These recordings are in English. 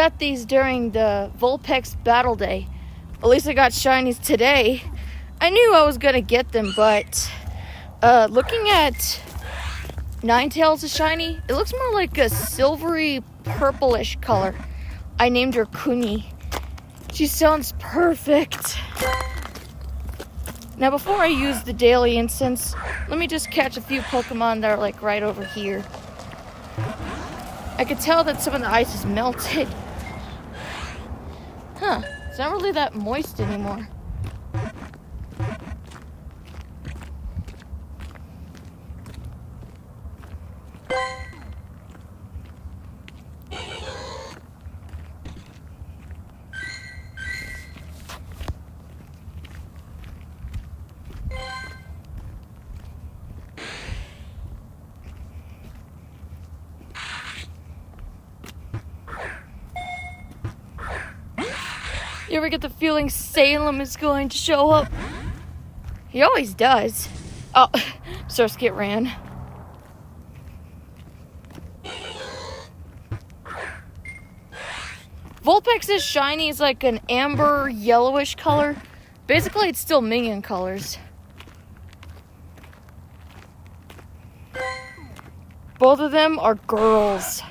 got these during the Vulpix Battle Day. At least I got shinies today. I knew I was going to get them, but looking at Ninetales' shiny, it looks more like a silvery purplish color. I named her Kuni. She sounds perfect. Now before I use the daily incense, let me just catch a few Pokemon that are like right over here. I could tell that some of the ice is melted. Huh, it's not really that moist anymore. You ever get the feeling Salem is going to show up? He always does. Oh, Surskit ran. Vulpix's shiny is like an amber yellowish color. Basically, it's still minion colors. Both of them are girls.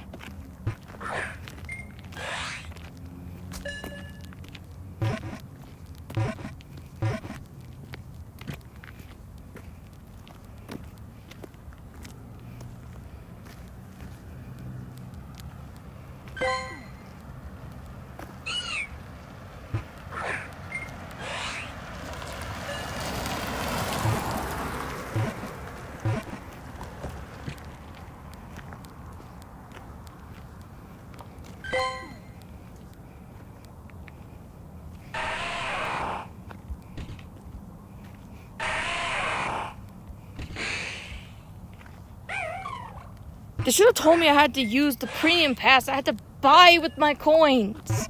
They should have told me I had to use the premium pass. I had to buy with my coins.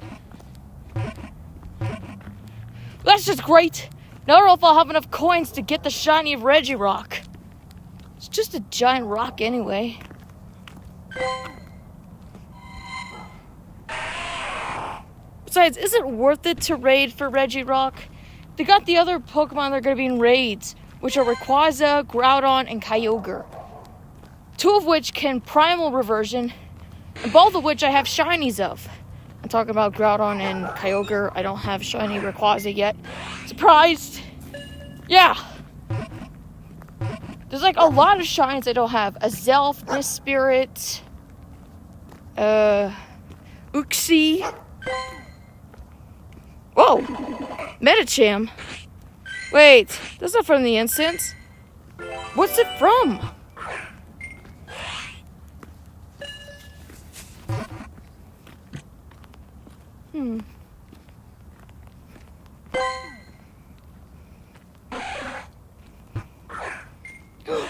That's just great. Now I don't know if I'll have enough coins to get the shiny of Regirock. It's just a giant rock anyway. Besides, is it worth it to raid for Regirock? They got the other Pokemon that are going to be in raids, which are Rayquaza, Groudon, and Kyogre. 2 of which can Primal Reversion, and both of which I have shinies of. I'm talking about Groudon and Kyogre. I don't have shiny Rayquaza yet. Surprised! Yeah! There's like a lot of shinies I don't have. A Zelf, Mist Spirit, Uxie. Whoa! Medicham. Wait, that's not from the incense. What's it from?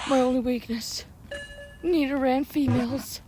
My only weakness. Nidoran females.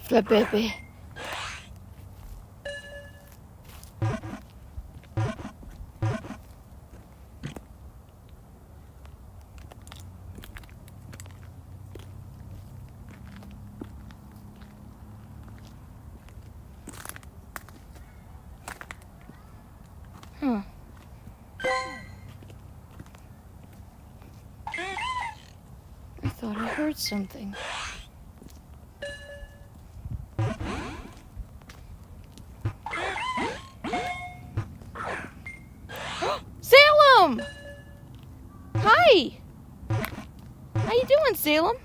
The baby. I thought I heard something. Salem! Hi! How you doing, Salem?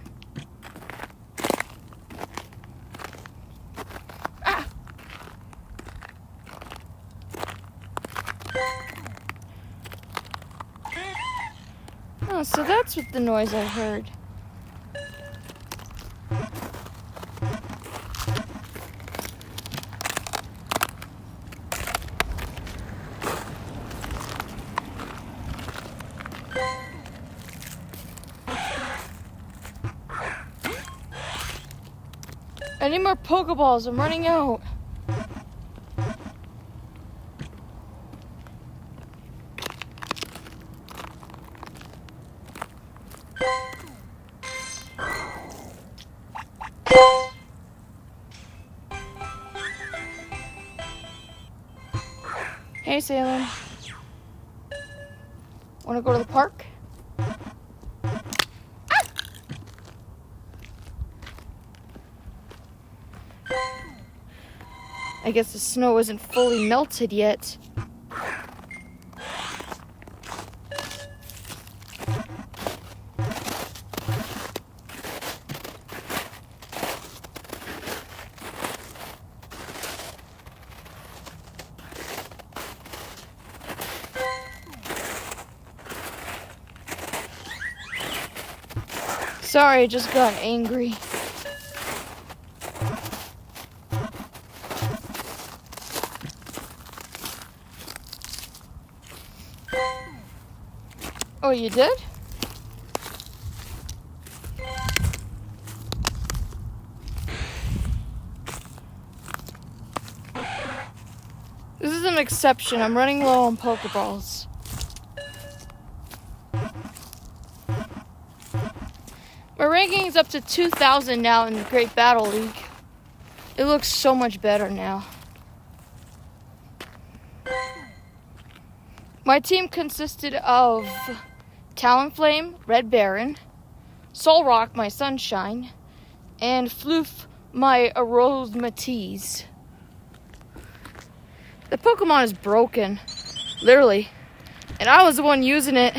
Ah! Oh, so that's what the noise I heard. I need more Pokeballs. I'm running out. Hey, Salem. Want to go to the park? I guess the snow isn't fully melted yet. Sorry, I just got angry. Oh, you did? This is an exception. I'm running low on Pokeballs. My ranking is up to 2,000 now in the Great Battle League. It looks so much better now. My team consisted of Talonflame, Red Baron, Solrock, my Sunshine, and Floof, my Aromatisse. The Pokemon is broken, literally, and I was the one using it.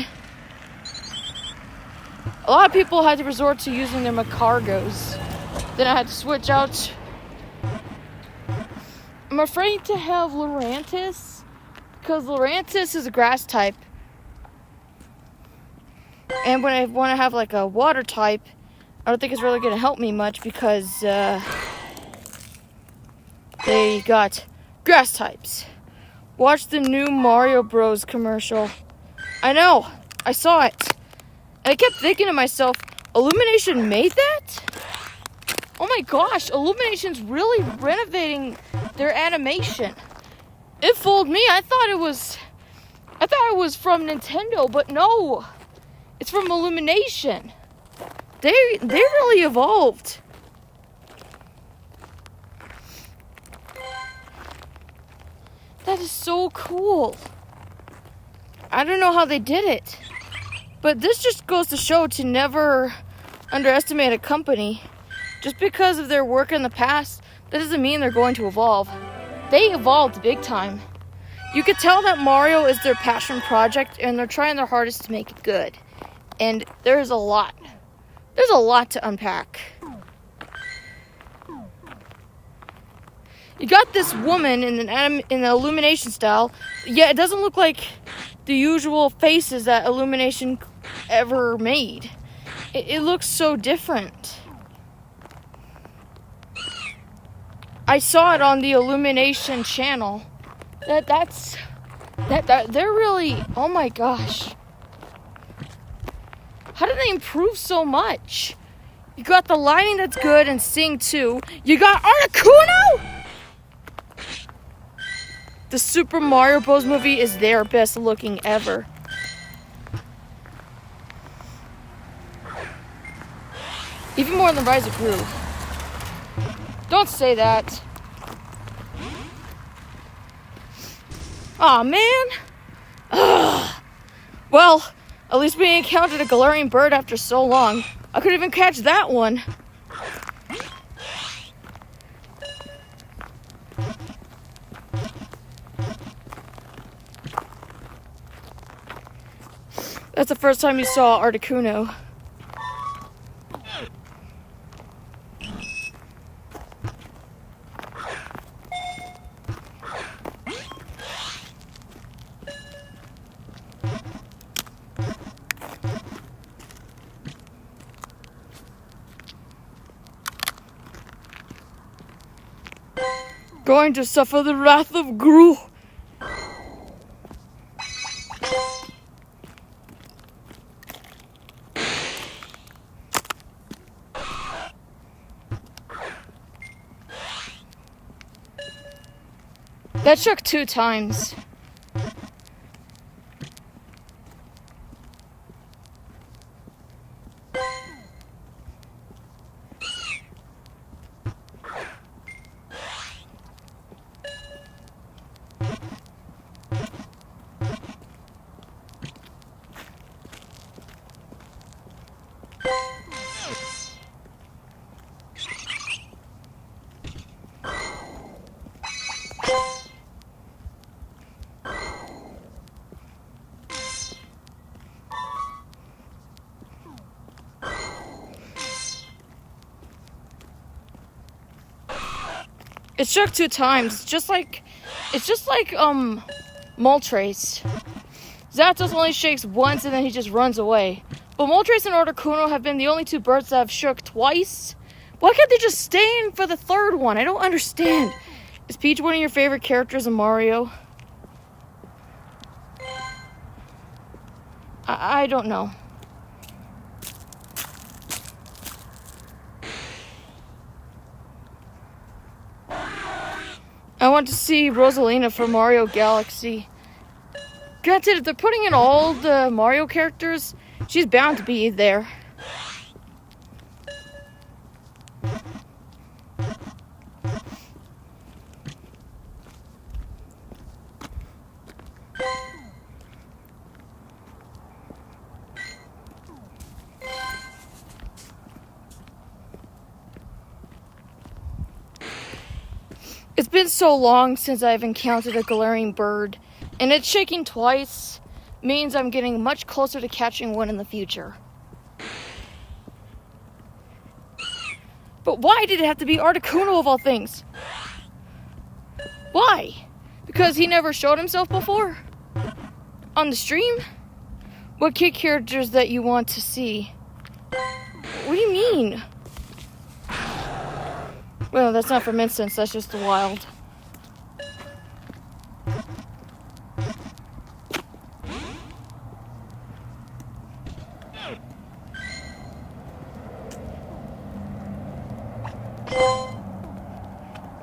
A lot of people had to resort to using their Macargos. Then I had to switch out. I'm afraid to have Lurantis, because Lurantis is a grass type. And when I want to have like a water type, I don't think it's really going to help me much because they got grass types. Watch the new Mario Bros. Commercial. I know, I saw it. And I kept thinking to myself, Illumination made that? Oh my gosh, Illumination's really renovating their animation. It fooled me. I thought it was from Nintendo, but no. It's from Illumination. They really evolved. That is so cool. I don't know how they did it. But this just goes to show to never underestimate a company. Just because of their work in the past, that doesn't mean they're going to evolve. They evolved big time. You could tell that Mario is their passion project and they're trying their hardest to make it good. And there's a lot. There's a lot to unpack. You got this woman in the Illumination style. Yeah, it doesn't look like the usual faces that Illumination ever made. It looks so different. I saw it on the Illumination channel. They're really, oh my gosh. How did they improve so much? You got the lighting that's good and Sing too. You got Articuno! The Super Mario Bros. Movie is their best looking ever. Even more than Rise of Gru. Don't say that. Aw, man. Ugh. Well, at least we encountered a Galarian bird after so long. I couldn't even catch that one. That's the first time you saw Articuno. Going to suffer the wrath of Gru. That shook 2 times. It shook 2 times. It's just like Moltres. Zapdos only shakes once and then he just runs away. But Moltres and Articuno have been the only 2 birds that have shook twice. Why can't they just stay in for the 3rd one? I don't understand. Is Peach one of your favorite characters in Mario? I don't know. I want to see Rosalina from Mario Galaxy. Granted, if they're putting in all the Mario characters, she's bound to be there. It's been so long since I've encountered a glaring bird, and it shaking twice means I'm getting much closer to catching one in the future. But why did it have to be Articuno of all things? Why? Because he never showed himself before? On the stream? What kid characters that you want to see? What do you mean? Well, that's not from incense, that's just the wild.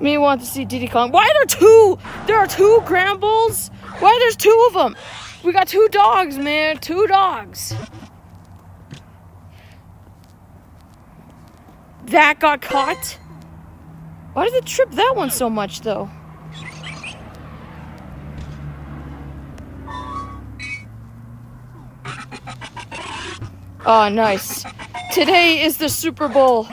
Me want to see Diddy Kong. Why are there 2? There are 2 Grambles? Why there's 2 of them? We got 2 dogs, man. 2 dogs. That got caught? Why did it trip that one so much, though? Oh, nice. Today is the Super Bowl,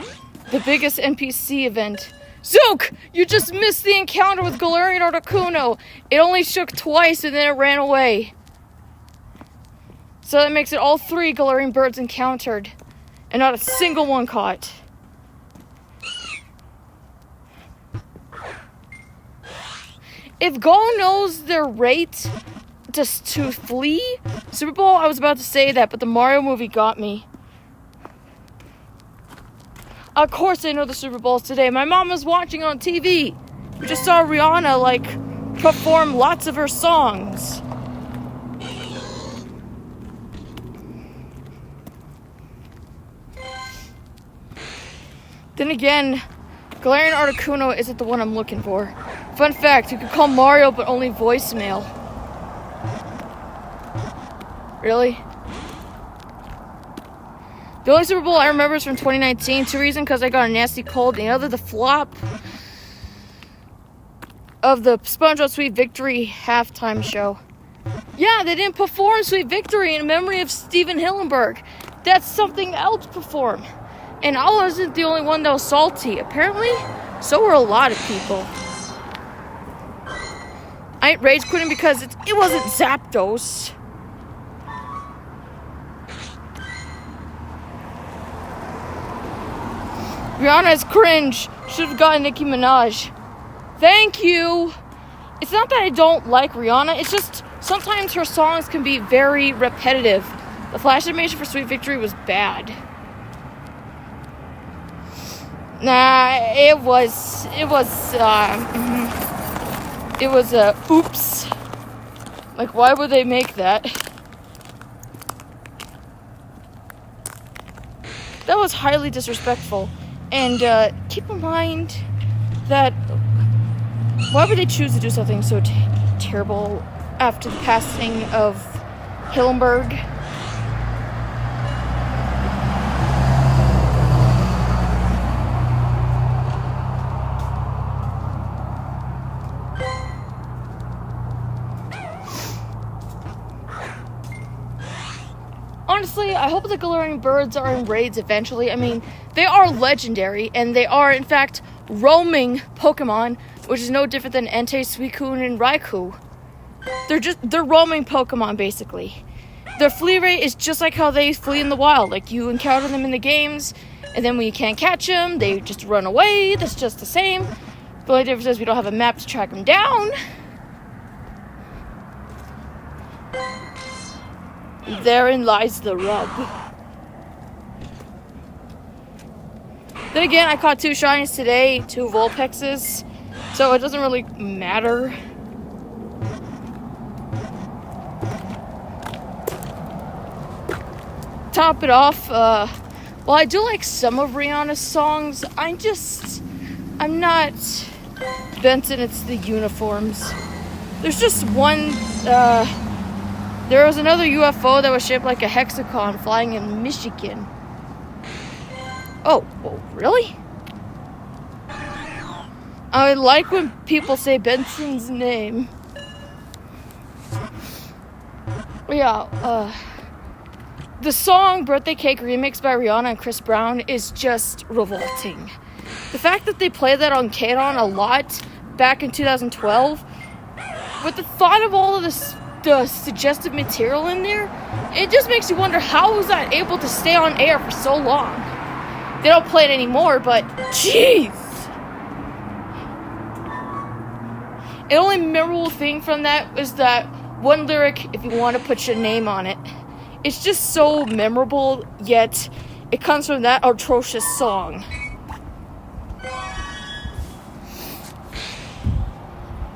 the biggest NPC event. Zook! You just missed the encounter with Galarian Articuno. It only shook twice and then it ran away. So that makes it all 3 Galarian birds encountered, and not a single one caught. If Go knows their rate just to flee, Super Bowl, I was about to say that, but the Mario movie got me. Of course I know the Super Bowl's today. My mom was watching on TV. We just saw Rihanna, perform lots of her songs. Then again, Galarian Articuno isn't the one I'm looking for. Fun fact, you could call Mario, but only voicemail. Really? The only Super Bowl I remember is from 2019. 2 reasons, because I got a nasty cold, and the other, the flop of the SpongeBob Sweet Victory halftime show. Yeah, they didn't perform Sweet Victory in memory of Steven Hillenburg. That's something else performed. And I wasn't the only one that was salty. Apparently, so were a lot of people. I ain't rage quitting because it wasn't Zapdos. Rihanna is cringe. Should have gotten Nicki Minaj. Thank you. It's not that I don't like Rihanna. It's just sometimes her songs can be very repetitive. The flash animation for Sweet Victory was bad. Nah, it was oops. Like, why would they make that? That was highly disrespectful. And keep in mind that Why would they choose to do something so terrible after the passing of Hillenberg? Honestly, I hope the glowing birds are in raids eventually. I mean, they are legendary, and they are, in fact, roaming Pokemon, which is no different than Entei, Suicune, and Raikou. They're roaming Pokemon, basically. Their flee rate is just like how they flee in the wild. Like, you encounter them in the games, and then when you can't catch them, they just run away. That's just the same. The only difference is we don't have a map to track them down. Therein lies the rub. Then again, I caught 2 shinies today, 2 Vulpixes, so it doesn't really matter. Top it off, well, I do like some of Rihanna's songs. I'm not Benson, it's the uniforms. There's just one, there was another UFO that was shaped like a hexagon flying in Michigan. Oh, really? I like when people say Benson's name. Yeah, the song Birthday Cake remix by Rihanna and Chris Brown is just revolting. The fact that they played that on K-On! A lot back in 2012, with the thought of all of the suggestive material in there, it just makes you wonder how was that able to stay on air for so long. They don't play it anymore, but jeez. The only memorable thing from that is that one lyric, if you want to put your name on it. It's just so memorable, yet it comes from that atrocious song.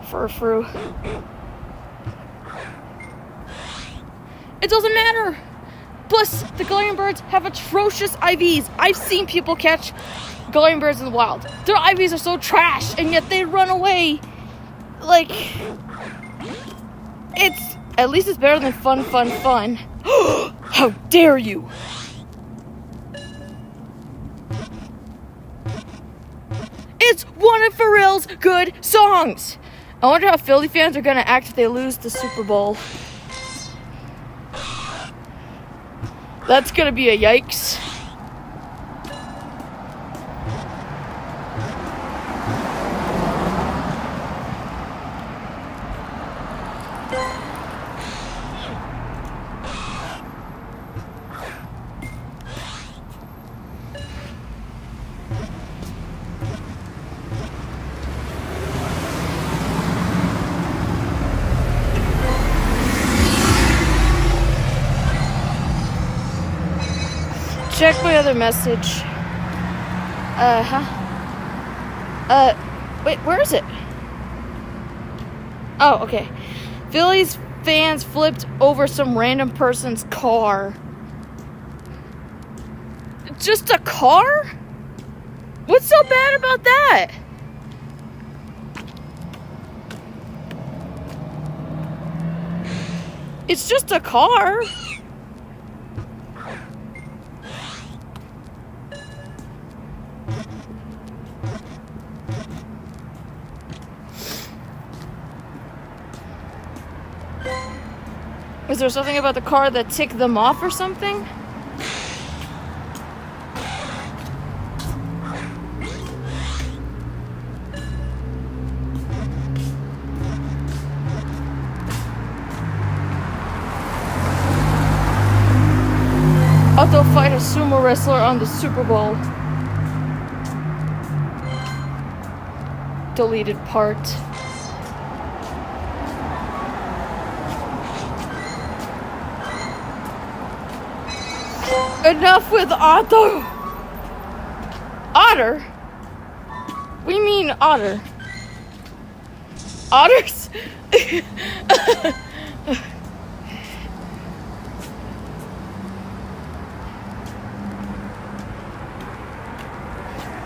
Furfru. It doesn't matter. Plus, the glowing birds have atrocious IVs. I've seen people catch glowing birds in the wild. Their IVs are so trash, and yet they run away. Like, at least it's better than fun. How dare you! It's one of Pharrell's good songs! I wonder how Philly fans are gonna act if they lose the Super Bowl. That's gonna be a yikes. Check my other message. Wait, where is it? Oh, okay. Phillies fans flipped over some random person's car. Just a car? What's so bad about that? It's just a car. Is there something about the car that ticked them off or something? Otto fight a sumo wrestler on the Super Bowl. Deleted part. Enough with Otto! Otter? We mean otter. Otters?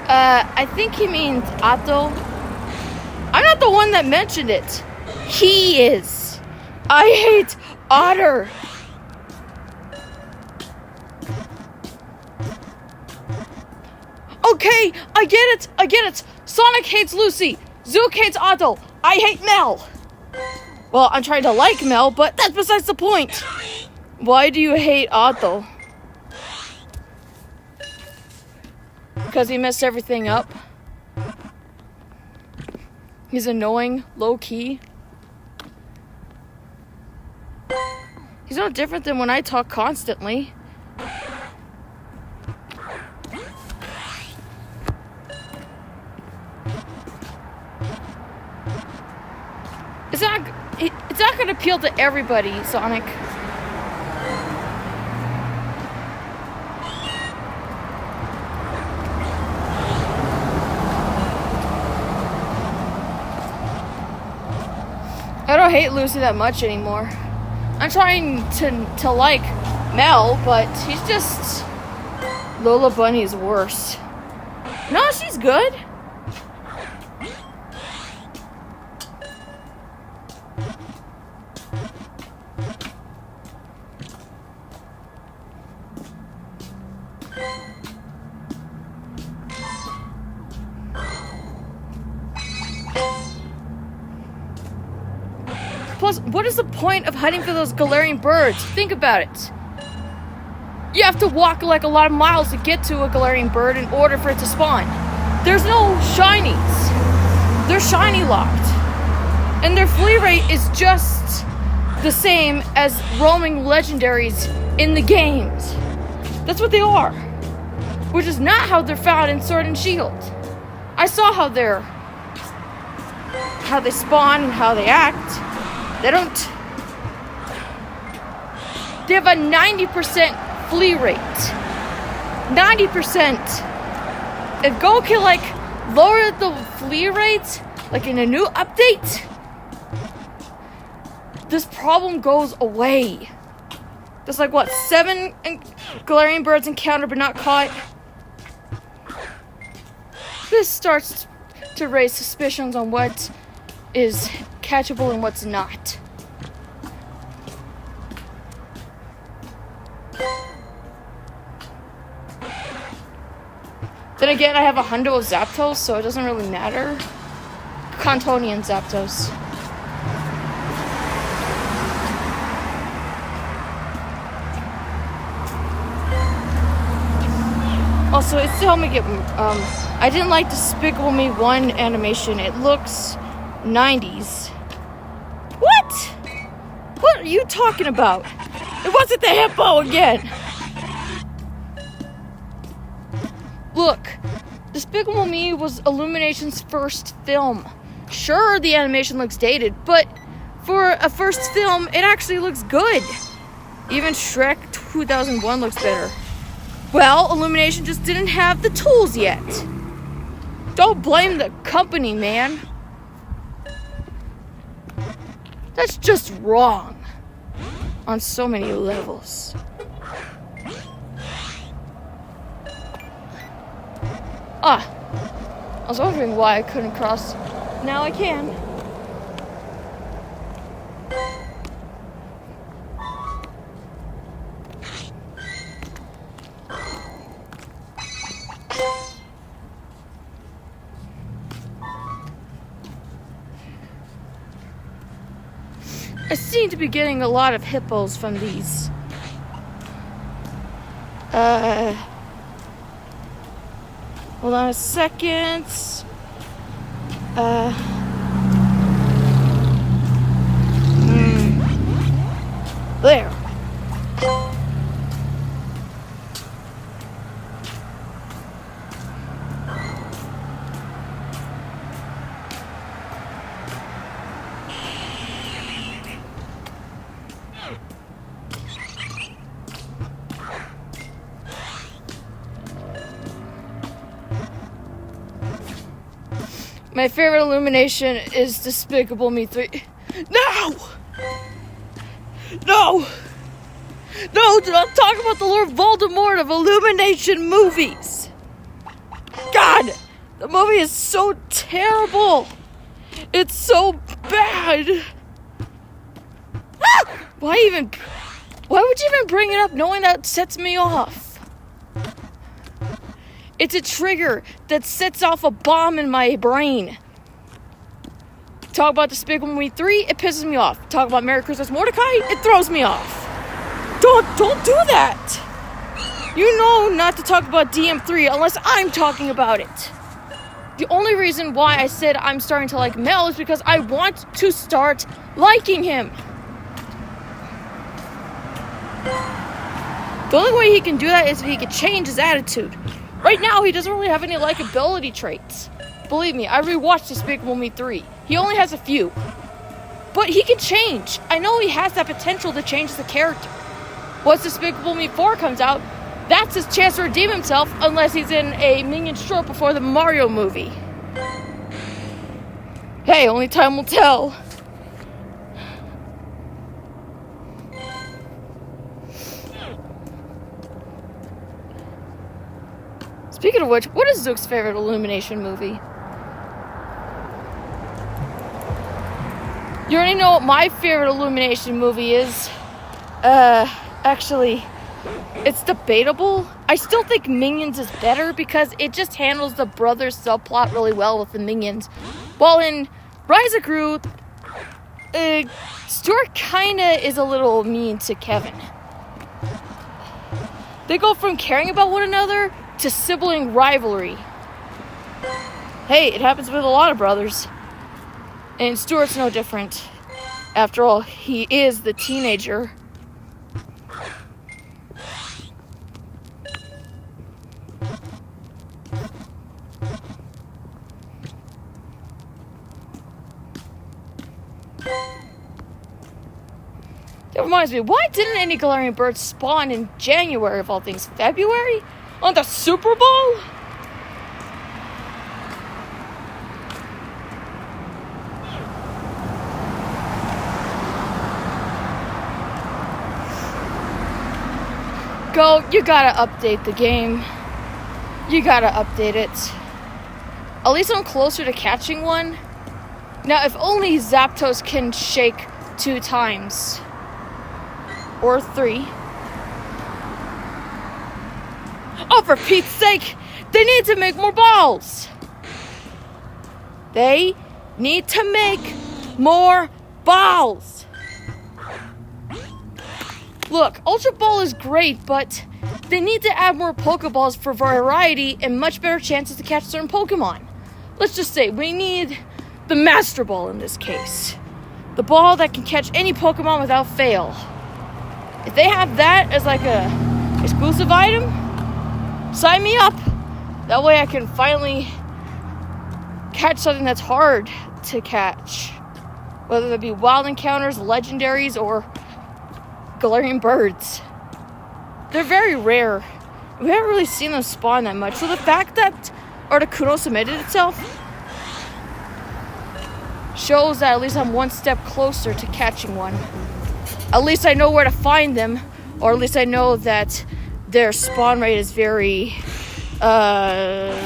I think he means Otto. I'm not not the one that mentioned it. He is. I hate Otter. Okay, I get it. Sonic hates Lucy. Zook hates Otto. I hate Mel. Well, I'm trying to like Mel, but that's besides the point. Why do you hate Otto? Because he messed everything up. He's annoying, low-key. He's no different than when I talk constantly. It's not going to appeal to everybody, Sonic. I don't hate Lucy that much anymore. I'm trying to like Mel, but he's just... Lola Bunny's worse. No, she's good. Plus, what is the point of hunting for those Galarian birds? Think about it. You have to walk like a lot of miles to get to a Galarian bird in order for it to spawn. There's no shinies. They're shiny locked. And their flea rate is just the same as roaming legendaries in the games. That's what they are. Which is not how they're found in Sword and Shield. I saw how they spawn and how they act. They don't... They have a 90% flea rate. 90%. If Go can, like, lower the flea rate, like in a new update, this problem goes away. There's like, what, 7 Galarian birds encountered but not caught? This starts to raise suspicions on what is catchable and what's not. Then again, I have a hundo of Zapdos, so it doesn't really matter. Cantonian Zapdos. Also, it still helped me get, I didn't like Despicable Me 1 animation. It looks 90s. What? What are you talking about? It wasn't the hippo again. Look, Despicable Me was Illumination's first film. Sure, the animation looks dated, but for a first film, it actually looks good. Even Shrek 2001 looks better. Well, Illumination just didn't have the tools yet. Don't blame the company, man. That's just wrong. On so many levels. Ah, I was wondering why I couldn't cross. Now I can. I seem to be getting a lot of hippos from these. Hold on a second. There. My favorite Illumination is Despicable Me 3. No! No! No, do not talk about the Lord Voldemort of Illumination movies. God! The movie is so terrible. It's so bad. Why would you even bring it up knowing that sets me off? It's a trigger that sets off a bomb in my brain. Talk about Despicable Me 3, it pisses me off. Talk about Merry Christmas Mordecai, it throws me off. Don't do that. You know not to talk about DM3 unless I'm talking about it. The only reason why I said I'm starting to like Mel is because I want to start liking him. The only way he can do that is if he can change his attitude. Right now, he doesn't really have any likability traits. Believe me, I rewatched Despicable Me 3. He only has a few. But he can change. I know he has that potential to change the character. Once Despicable Me 4 comes out, that's his chance to redeem himself unless he's in a Minion short before the Mario movie. Hey, only time will tell. Speaking of which, what is Zook's favorite Illumination movie? You already know what my favorite Illumination movie is. Actually, it's debatable. I still think Minions is better because it just handles the brothers subplot really well with the Minions. While in Rise of Gru, Stuart kinda is a little mean to Kevin. They go from caring about one another to sibling rivalry. Hey, it happens with a lot of brothers. And Stuart's no different. After all, he is the teenager. That reminds me, why didn't any Galarian birds spawn in January of all things? February? On the Super Bowl? Go, you gotta update the game. You gotta update it. At least I'm closer to catching one. Now, if only Zapdos can shake 2 times. Or 3. Oh, for Pete's sake! They need to make more balls! They need to make more balls! Look, Ultra Ball is great, but they need to add more Pokeballs for variety and much better chances to catch certain Pokemon. Let's just say, we need the Master Ball in this case. The ball that can catch any Pokemon without fail. If they have that as like a exclusive item, sign me up. That way I can finally catch something that's hard to catch. Whether that be wild encounters, legendaries, or Galarian birds. They're very rare. We haven't really seen them spawn that much. So the fact that Articuno submitted itself shows that at least I'm one step closer to catching one. At least I know where to find them, or at least I know that their spawn rate is very, I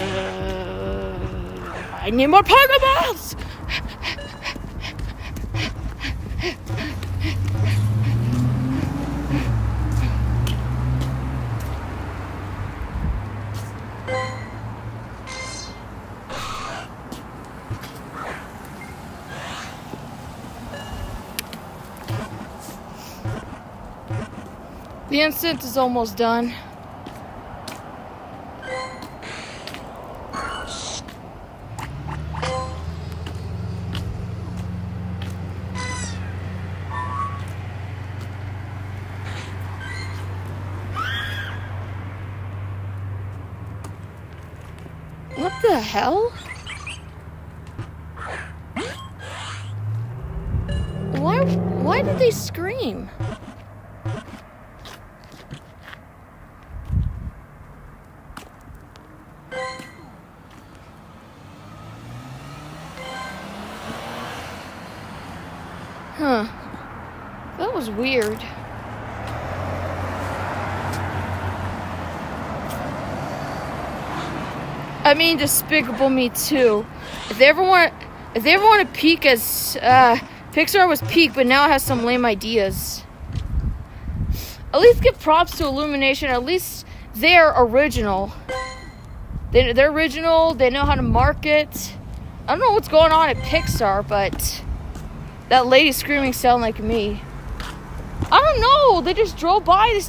need more Pokeballs! The incense is almost done. What the hell? Why did they scream? Huh. That was weird. I mean, Despicable Me 2. If they ever want If they ever want to peak as Pixar was peak, but now it has some lame ideas. At least give props to Illumination. At least they're original. They're original. They know how to market. I don't know what's going on at Pixar, but that lady screaming sound like me. I don't know. They just drove by.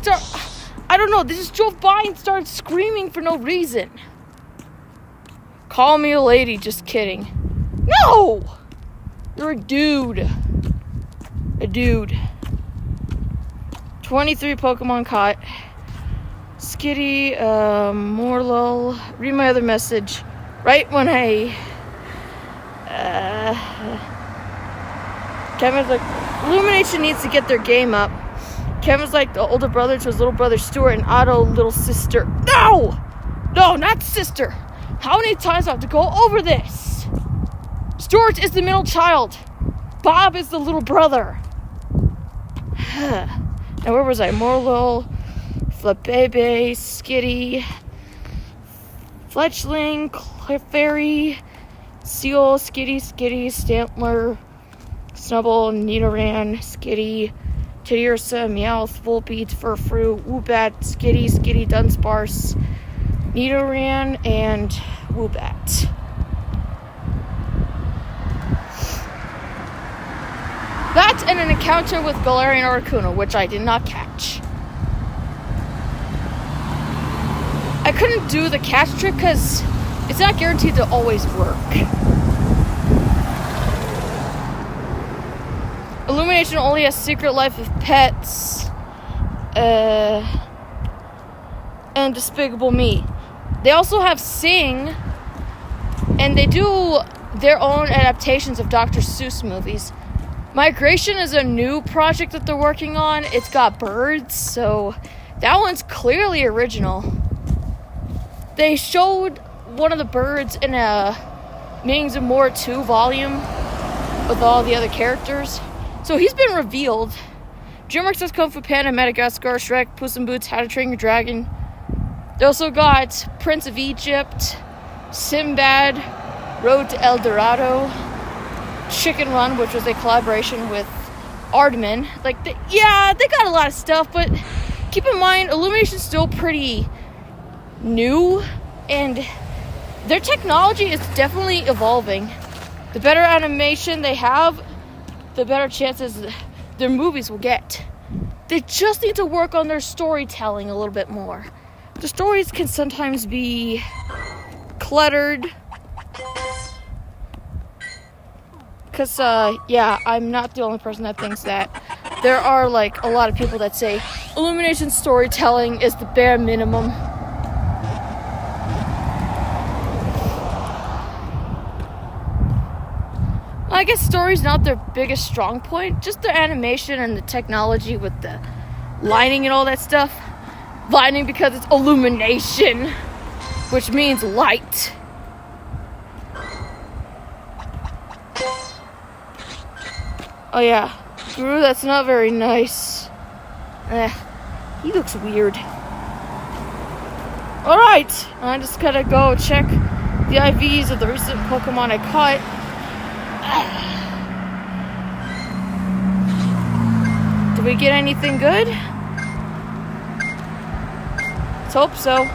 I don't know. They just drove by and started screaming for no reason. Call me a lady. Just kidding. No! You're a dude. A dude. 23 Pokemon caught. Skitty, Morlul. Read my other message. Right when Kevin's like, Illumination needs to get their game up. Kevin's like the older brother to his little brother Stuart and Otto, little sister. No! No, not sister. How many times do I have to go over this? Stuart is the middle child. Bob is the little brother. Now, where was I? Morlul, Flabebe, Skitty, Fletchling, Clefairy, Seal, Skitty, Stantler, Snubble, Nidoran, Skitty, Teddiursa, Meowth, Volbeat, Furfrou, Woobat, Skitty, Dunsparce, Nidoran, and Woobat. That and an encounter with Galarian Articuno, which I did not catch. I couldn't do the catch trick because it's not guaranteed to always work. Illumination only has Secret Life of Pets and Despicable Me. They also have Sing, and they do their own adaptations of Dr. Seuss movies. Migration is a new project that they're working on. It's got birds, so that one's clearly original. They showed one of the birds in a Meanings of More 2 volume with all the other characters. So he's been revealed. DreamWorks does Kung Fu Panda, Madagascar, Shrek, Puss in Boots, How to Train Your Dragon. They also got Prince of Egypt, Sinbad, Road to El Dorado, Chicken Run, which was a collaboration with Aardman. They got a lot of stuff, but keep in mind, Illumination's still pretty new, and their technology is definitely evolving. The better animation they have, the better chances their movies will get. They just need to work on their storytelling a little bit more. The stories can sometimes be cluttered. Because, I'm not the only person that thinks that. There are, a lot of people that say Illumination storytelling is the bare minimum. I guess story's not their biggest strong point. Just their animation and the technology with the lighting and all that stuff. Lighting because it's illumination, which means light. Oh yeah, Guru, that's not very nice. He looks weird. Alright, I just gotta go check the IVs of the recent Pokemon I caught. Did we get anything good? Let's hope so.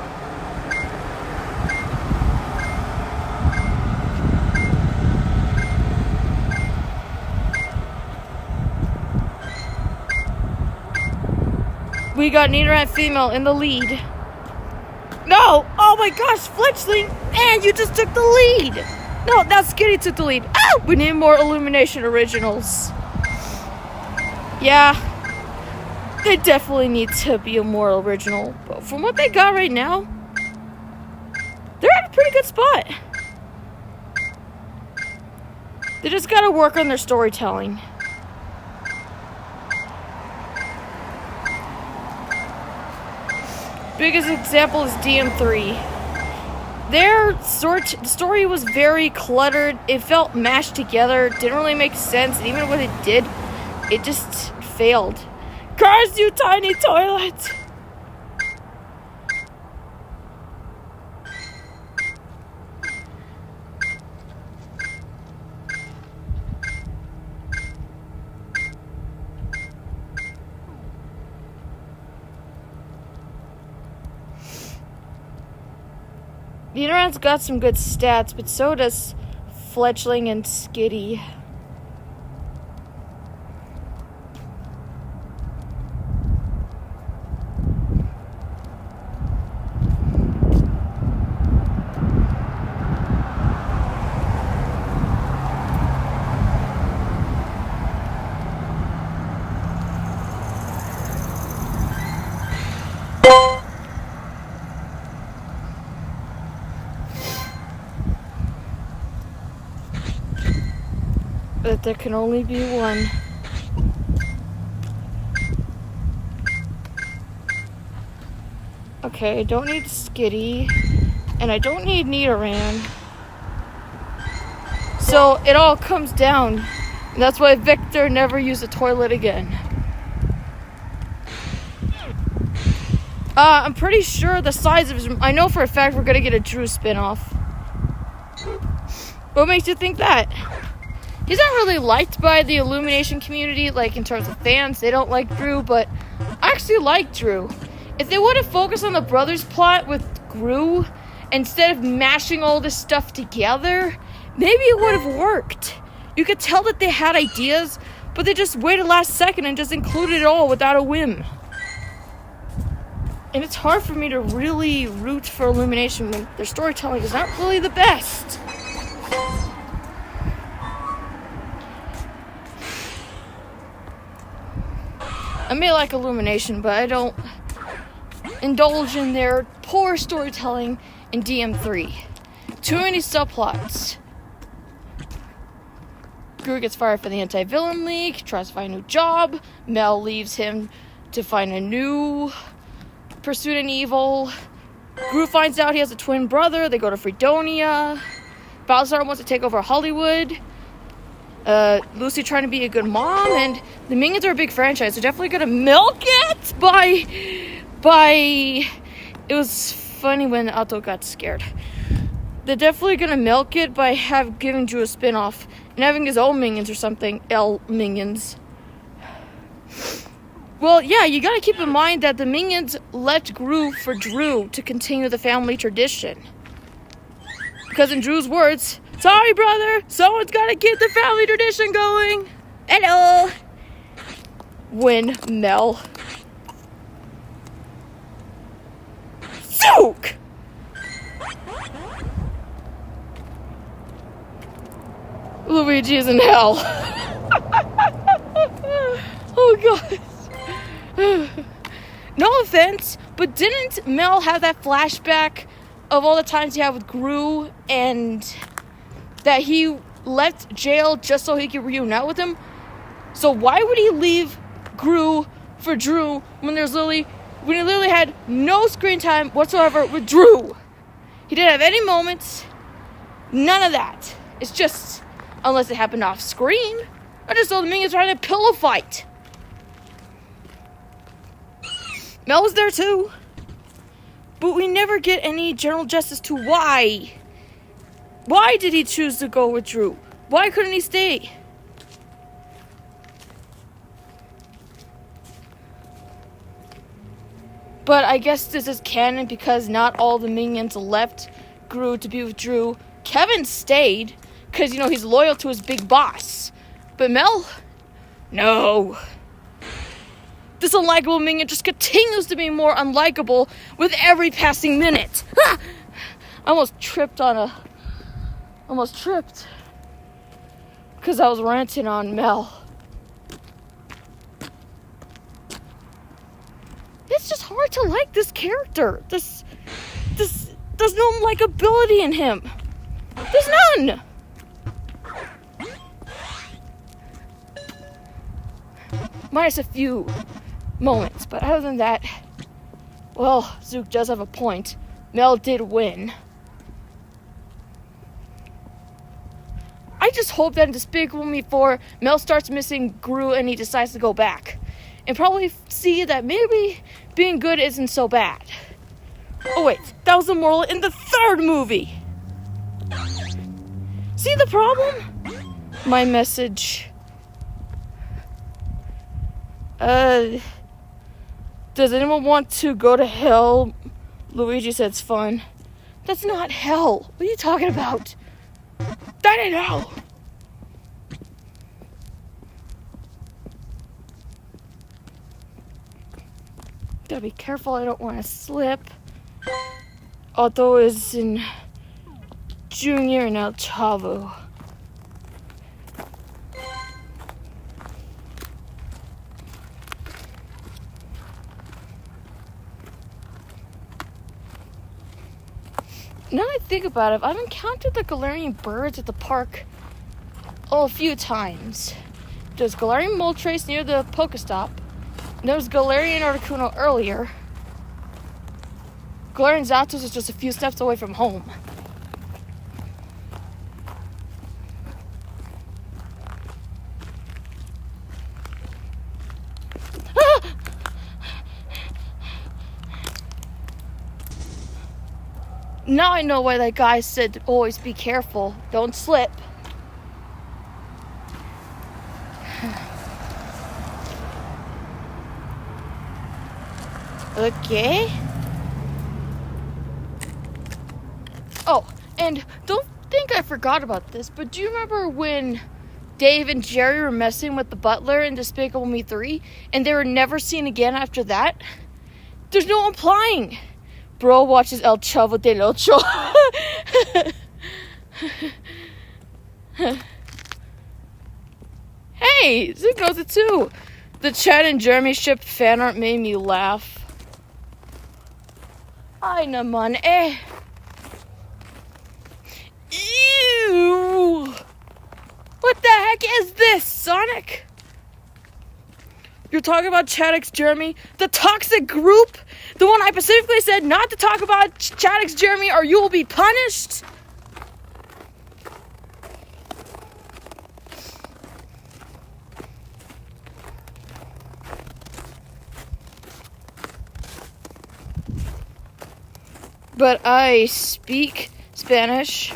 We got Nidoran female in the lead. No! Oh my gosh, Fletchling! And you just took the lead! No, now Skitty took the lead. Oh! We need more Illumination originals. Yeah. They definitely need to be a more original. But from what they got right now, they're at a pretty good spot. They just gotta work on their storytelling. Biggest example is DM3. Their story was very cluttered. It felt mashed together. Didn't really make sense. And even when it did, it just failed. Curse you, tiny toilet! The internet's got some good stats, but so does Fletchling and Skitty. But there can only be one. Okay, I don't need Skitty, and I don't need Nidoran. So it all comes down. And that's why Victor never used a toilet again. I'm pretty sure the size of his... I know for a fact we're gonna get a Drew spinoff. What makes you think that? He's not really liked by the Illumination community, like in terms of fans. They don't like Drew, but I actually like Drew. If they would have focused on the brothers plot with Gru, instead of mashing all this stuff together, maybe it would have worked. You could tell that they had ideas, but they just waited last second and just included it all without a whim. And it's hard for me to really root for Illumination when their storytelling is not really the best. I may like Illumination, but I don't indulge in their poor storytelling in DM3. Too many subplots. Gru gets fired from the Anti-Villain League, tries to find a new job. Mel leaves him to find a new pursuit in evil. Gru finds out he has a twin brother. They go to Fredonia. Balthazar wants to take over Hollywood. Lucy trying to be a good mom, and the Minions are a big franchise. They're definitely gonna milk it by it was funny when Otto got scared. They're definitely gonna milk it by giving Drew a spin-off and having his own Minions or something. Minions. Well, yeah, you gotta keep in mind that the Minions left Gru for Drew to continue the family tradition. Because in Drew's words, sorry, brother, someone's gotta keep the family tradition going. Hello. When Mel. Zook! Luigi is in hell. Oh, God. No offense, but didn't Mel have that flashback of all the times he had with Gru and that he left jail just so he could reunite with him? So why would he leave Gru for Drew when he literally had no screen time whatsoever with Drew? He didn't have any moments, none of that. It's just, unless it happened off screen, I just saw the Minions trying to pillow fight. Mel was there too, but we never get any general justice to why. Why did he choose to go with Drew? Why couldn't he stay? But I guess this is canon because not all the Minions left Gru to be with Drew. Kevin stayed because, he's loyal to his big boss. But Mel? No. This unlikable Minion just continues to be more unlikable with every passing minute. I almost tripped because I was ranting on Mel. It's just hard to like this character. There's no likability in him. There's none. Minus a few moments, but other than that, well, Zook does have a point. Mel did win. I just hope that in Despicable Me 4, Mel starts missing Gru and he decides to go back. And probably see that maybe being good isn't so bad. Oh wait, that was the moral in the third movie! See the problem? My message. Does anyone want to go to hell? Luigi said it's fun. That's not hell. What are you talking about? That ain't hell. Gotta be careful, I don't want to slip. Otto is in junior in El Chavo. Now that I think about it, I've encountered the Galarian birds at the park a few times. There's Galarian Moltres near the Pokestop. There was Galarian Articuno earlier. Galarian Zapdos is just a few steps away from home. Now I know why that guy said to always be careful. Don't slip. Okay. Oh, and don't think I forgot about this, but do you remember when Dave and Jerry were messing with the butler in Despicable Me 3, and they were never seen again after that? There's no implying. Bro watches El Chavo del Ocho. Hey, Zig knows it too. The Chad and Jeremy ship fan art made me laugh. Ay naman eh. Ew! What the heck is this, Sonic? You're talking about Chad x Jeremy, the toxic group? The one I specifically said not to talk about Chad x Jeremy or you will be punished? But I speak Spanish.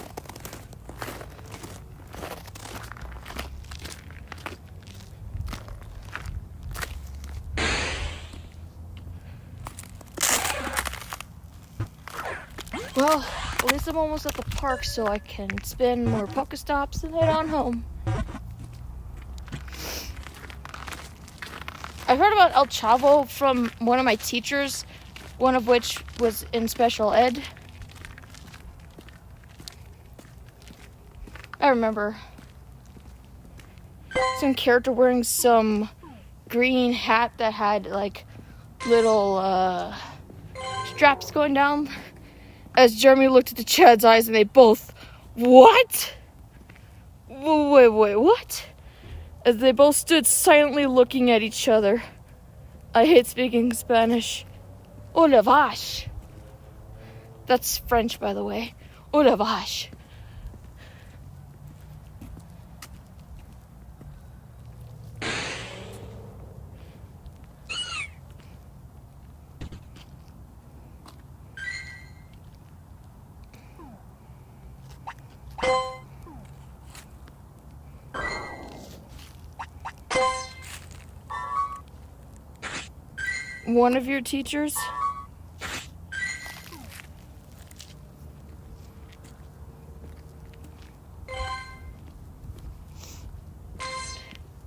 Well, at least I'm almost at the park so I can spin more Pokestops and head on home. I heard about El Chavo from one of my teachers, one of which was in special ed. I remember some character wearing some green hat that had like little straps going down. As Jeremy looked at the Chad's eyes and they both, what? Wait, what? As they both stood silently looking at each other. I hate speaking Spanish. Hola vache. That's French, by the way. Hola vache. One of your teachers?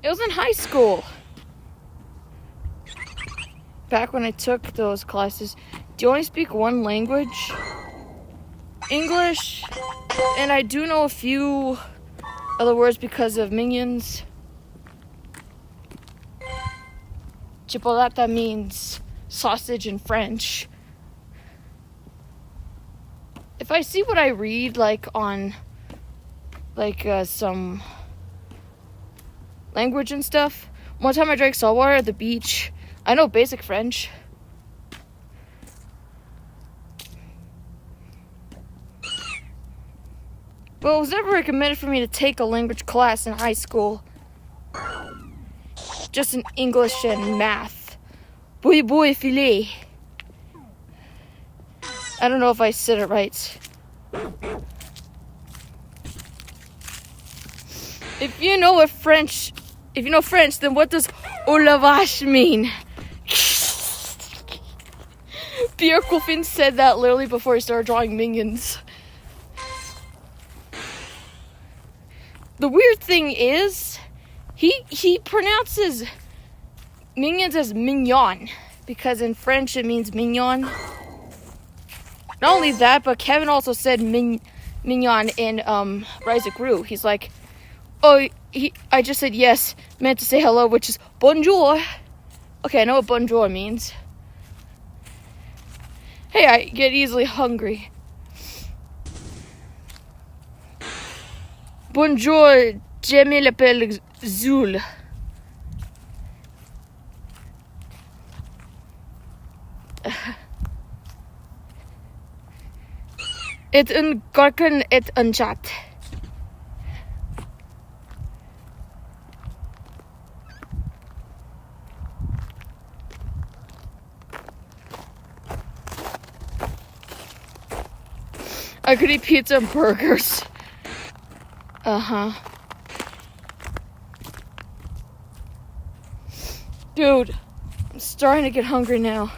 It was in high school. Back when I took those classes. Do you only speak one language? English. And I do know a few other words because of Minions. Chipolata means sausage in French. If I see what I read, like on some language and stuff. One time I drank salt water at the beach. I know basic French. But it was never recommended for me to take a language class in high school. Just in English and math. Boy, filet. I don't know if I said it right. If you know French, then what does au lavage mean? Bjerkofin said that literally before he started drawing minions. The weird thing is, he pronounces minions as mignon, because in French it means mignon. Not only that, but Kevin also said mignon in Rise of Gru. He's like, oh, I just said yes, meant to say hello, which is bonjour. Okay, I know what bonjour means. Hey, I get easily hungry. Bonjour, je m'appelle Zul. Het een garken et een chat. I could eat pizza and burgers. Dude, I'm starting to get hungry now.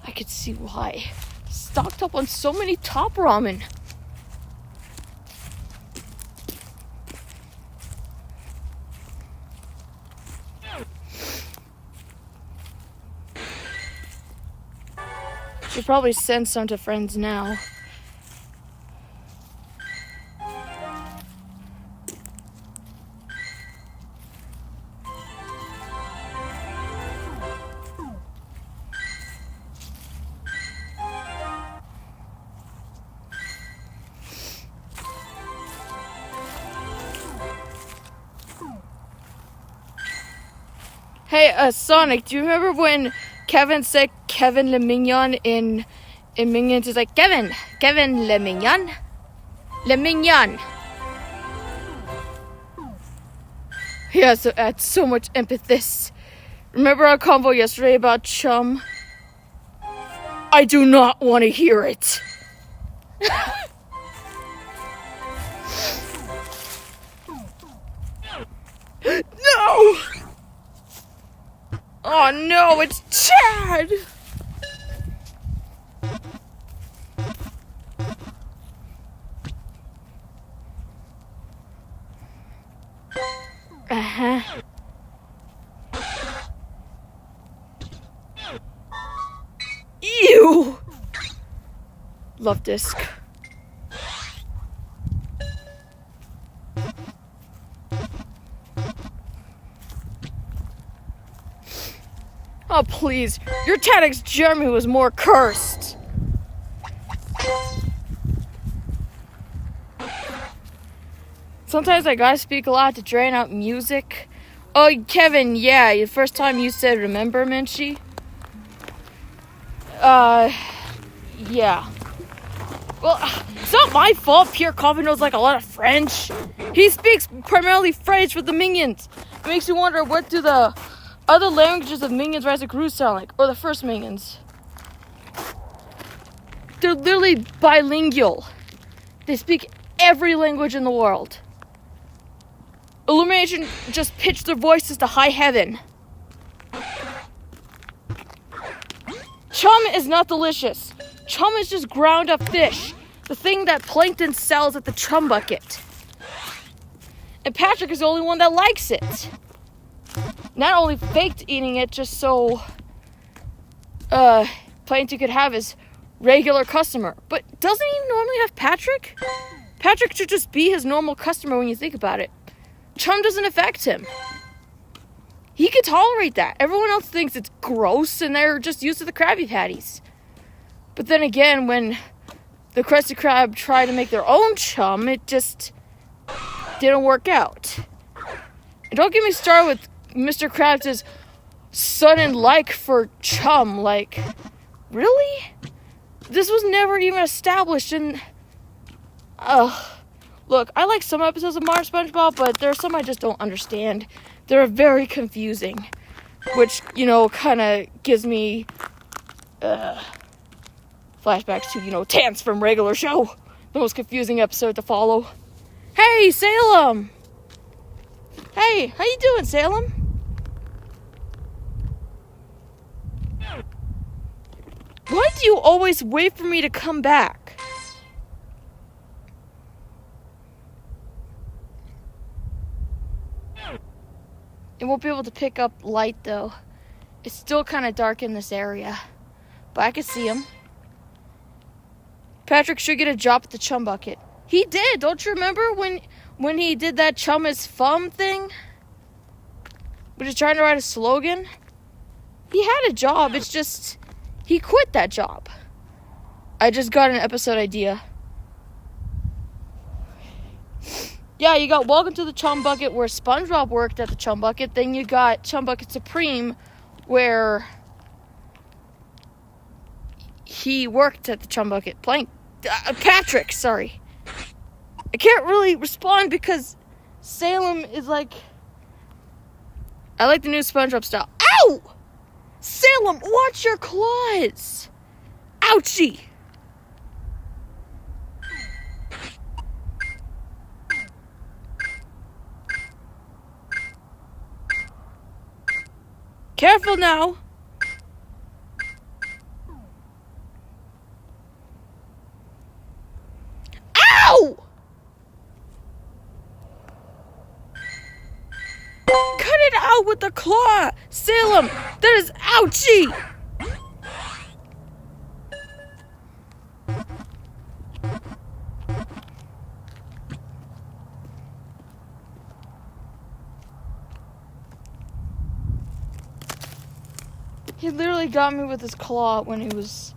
I could see why. Stocked up on so many top ramen. Should probably send some to friends now. Hey, Sonic, do you remember when Kevin said Kevin Le Mignon in Minions? It's like, Kevin Le Mignon? Le Mignon. He has to add so much empathy. Remember our convo yesterday about Chum? I do not want to hear it. No! Oh no, it's Chad! Ew! Love disc. Oh, please. Your tactics Jeremy was more cursed. Sometimes I gotta speak a lot to drain out music. Oh, Kevin, yeah, the first time you said remember, Menchie? Yeah. Well, it's not my fault Pierre Coffin knows like a lot of French. He speaks primarily French with the minions. It makes you wonder, what do the other languages of Minions Rise of Gru sound like? Or the first Minions? They're literally bilingual. They speak every language in the world. Illumination just pitched their voices to high heaven. Chum is not delicious. Chum is just ground up fish. The thing that Plankton sells at the Chum Bucket. And Patrick is the only one that likes it. Not only faked eating it just so Plankton could have his regular customer, but doesn't he normally have Patrick? Patrick should just be his normal customer when you think about it. Chum doesn't affect him. He can tolerate that. Everyone else thinks it's gross and they're just used to the Krabby Patties. But then again, when the Krusty Krab tried to make their own Chum, it just didn't work out. And don't get me started with Mr. Krabs' sudden like for Chum. Like, really? This was never even established in... Look, I like some episodes of Modern SpongeBob, but there are some I just don't understand. They're very confusing. Which, kind of gives me... flashbacks to, Tance from Regular Show. The most confusing episode to follow. Hey, Salem! Hey, how you doing, Salem? Why do you always wait for me to come back? It won't be able to pick up light, though. It's still kind of dark in this area. But I can see him. Patrick should get a job at the chum bucket. He did. Don't you remember when he did that chum is fun thing? When he's trying to write a slogan? He had a job. It's just he quit that job. I just got an episode idea. Yeah, you got Welcome to the Chum Bucket, where SpongeBob worked at the Chum Bucket. Then you got Chum Bucket Supreme, where he worked at the Chum Bucket. Playing Patrick, sorry. I can't really respond because Salem is like... I like the new SpongeBob style. Ow! Salem, watch your claws! Ouchie! Careful now. Ow! Cut it out with the claw! Salem, that is ouchie! He literally got me with his claw when he was...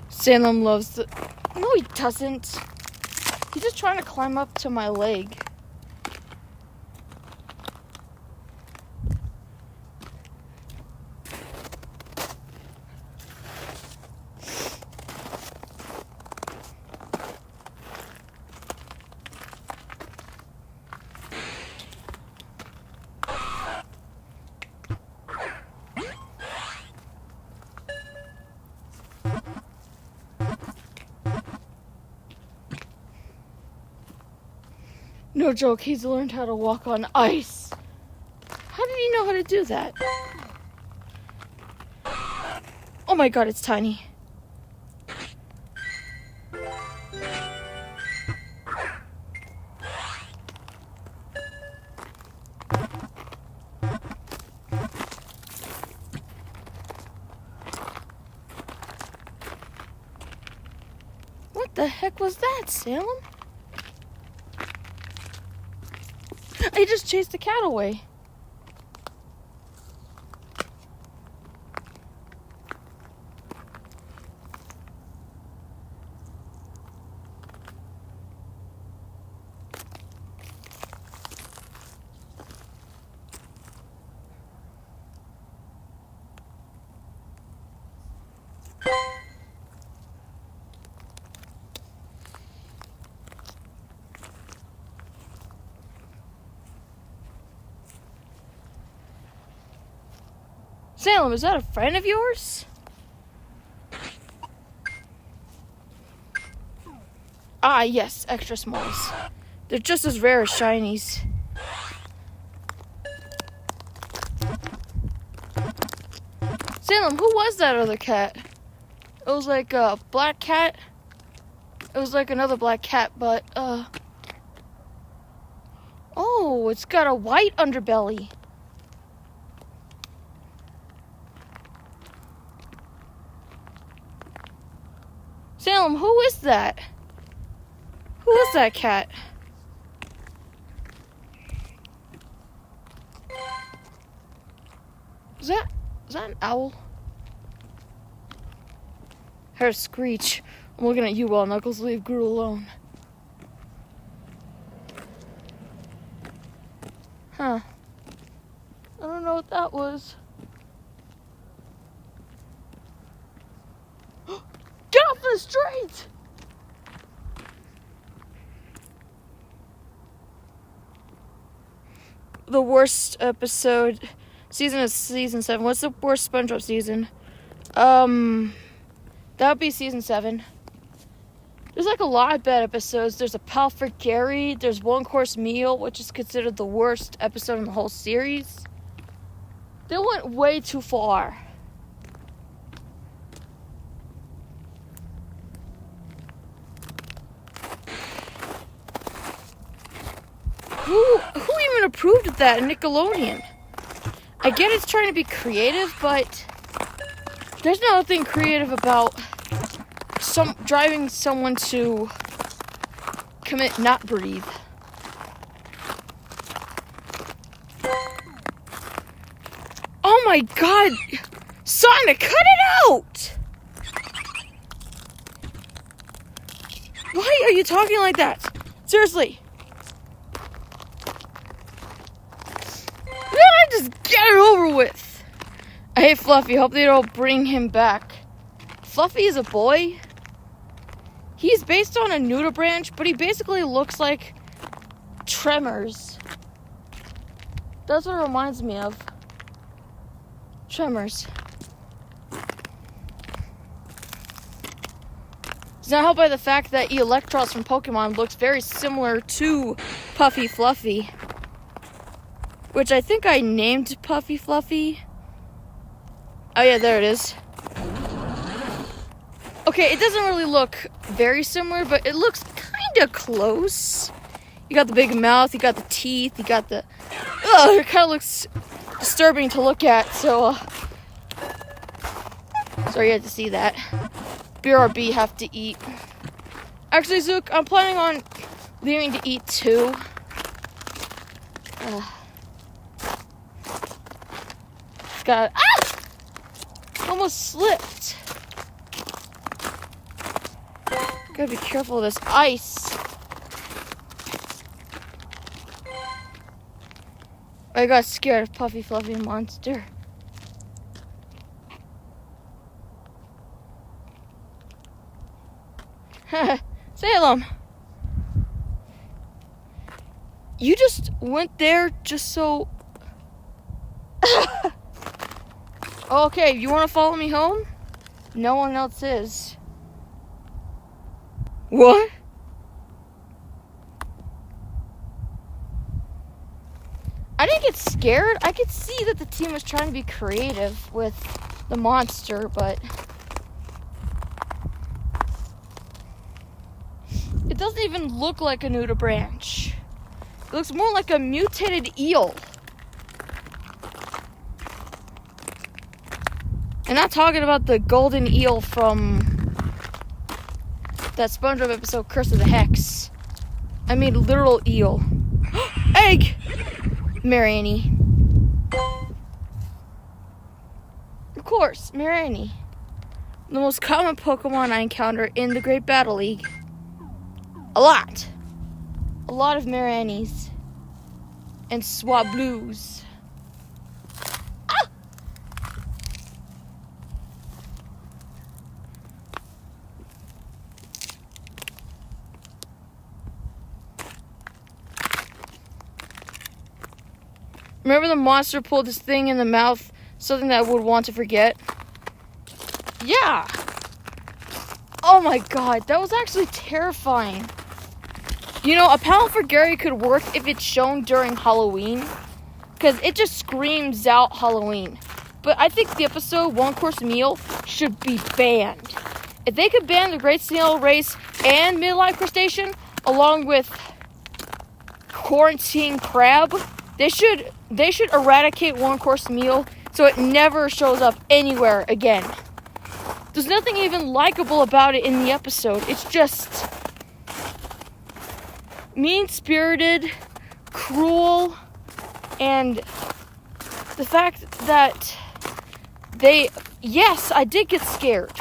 Salem loves the... No, he doesn't. He's just trying to climb up to my leg. No joke, he's learned how to walk on ice. How did he know how to do that? Oh my god, it's tiny. What the heck was that, Salem? I just chased the cat away. Salem, is that a friend of yours? Ah, yes, extra smalls. They're just as rare as shinies. Salem, who was that other cat? It was like a black cat. It was like another black cat, but, oh, it's got a white underbelly. Salem, who is that? Who is that cat? Is that an owl? Her screech. I'm looking at you while Knuckles leave Gru alone. Huh. I don't know what that was. Get off the street! the worst episode season is season 7. What's the worst SpongeBob season? That would be season 7. There's like a lot of bad episodes. There's a Pal for Gary. There's One Course Meal, which is considered the worst episode in the whole series. They went way too far. Who even approved of that in Nickelodeon? I get it's trying to be creative, but there's nothing creative about driving someone to commit not breathe. Oh my god! Sonic, cut it out! Why are you talking like that? Seriously. Just get it over with. I hate Fluffy. Hope they don't bring him back. Fluffy is a boy. He's based on a nudibranch, but he basically looks like Tremors. That's what it reminds me of. Tremors. It's not helped by the fact that Electros from Pokémon looks very similar to Puffy Fluffy. Which I think I named Puffy Fluffy. Oh yeah, there it is. Okay, it doesn't really look very similar, but it looks kind of close. You got the big mouth, you got the teeth, you got the... Ugh, it kind of looks disturbing to look at, so... Sorry you had to see that. BRB have to eat. Actually, Zook, I'm planning on leaving to eat too. God, almost slipped. Gotta be careful of this ice. I got scared of Puffy Fluffy Monster. Salem. You just went there just so... Okay, you want to follow me home? No one else is. What? I didn't get scared. I could see that the team was trying to be creative with the monster, but... It doesn't even look like a nudibranch. It looks more like a mutated eel. I'm not talking about the golden eel from that SpongeBob episode, Curse of the Hex. I mean literal eel. Egg! Marianne. Of course, Marianne. The most common Pokemon I encounter in the Great Battle League. A lot. A lot of Mariannes. And Swablues. Remember the monster pulled this thing in the mouth, something that I would want to forget? Yeah. Oh my god, that was actually terrifying. You know, a panel for Gary could work if it's shown during Halloween, because it just screams out Halloween. But I think the episode One Course Meal should be banned. If they could ban the Great Snail Race and Midlife Crustacean, along with Quarantine Crab, they should eradicate One Course Meal so it never shows up anywhere again. There's nothing even likable about it in the episode. It's just mean-spirited, cruel, and the fact that yes, I did get scared.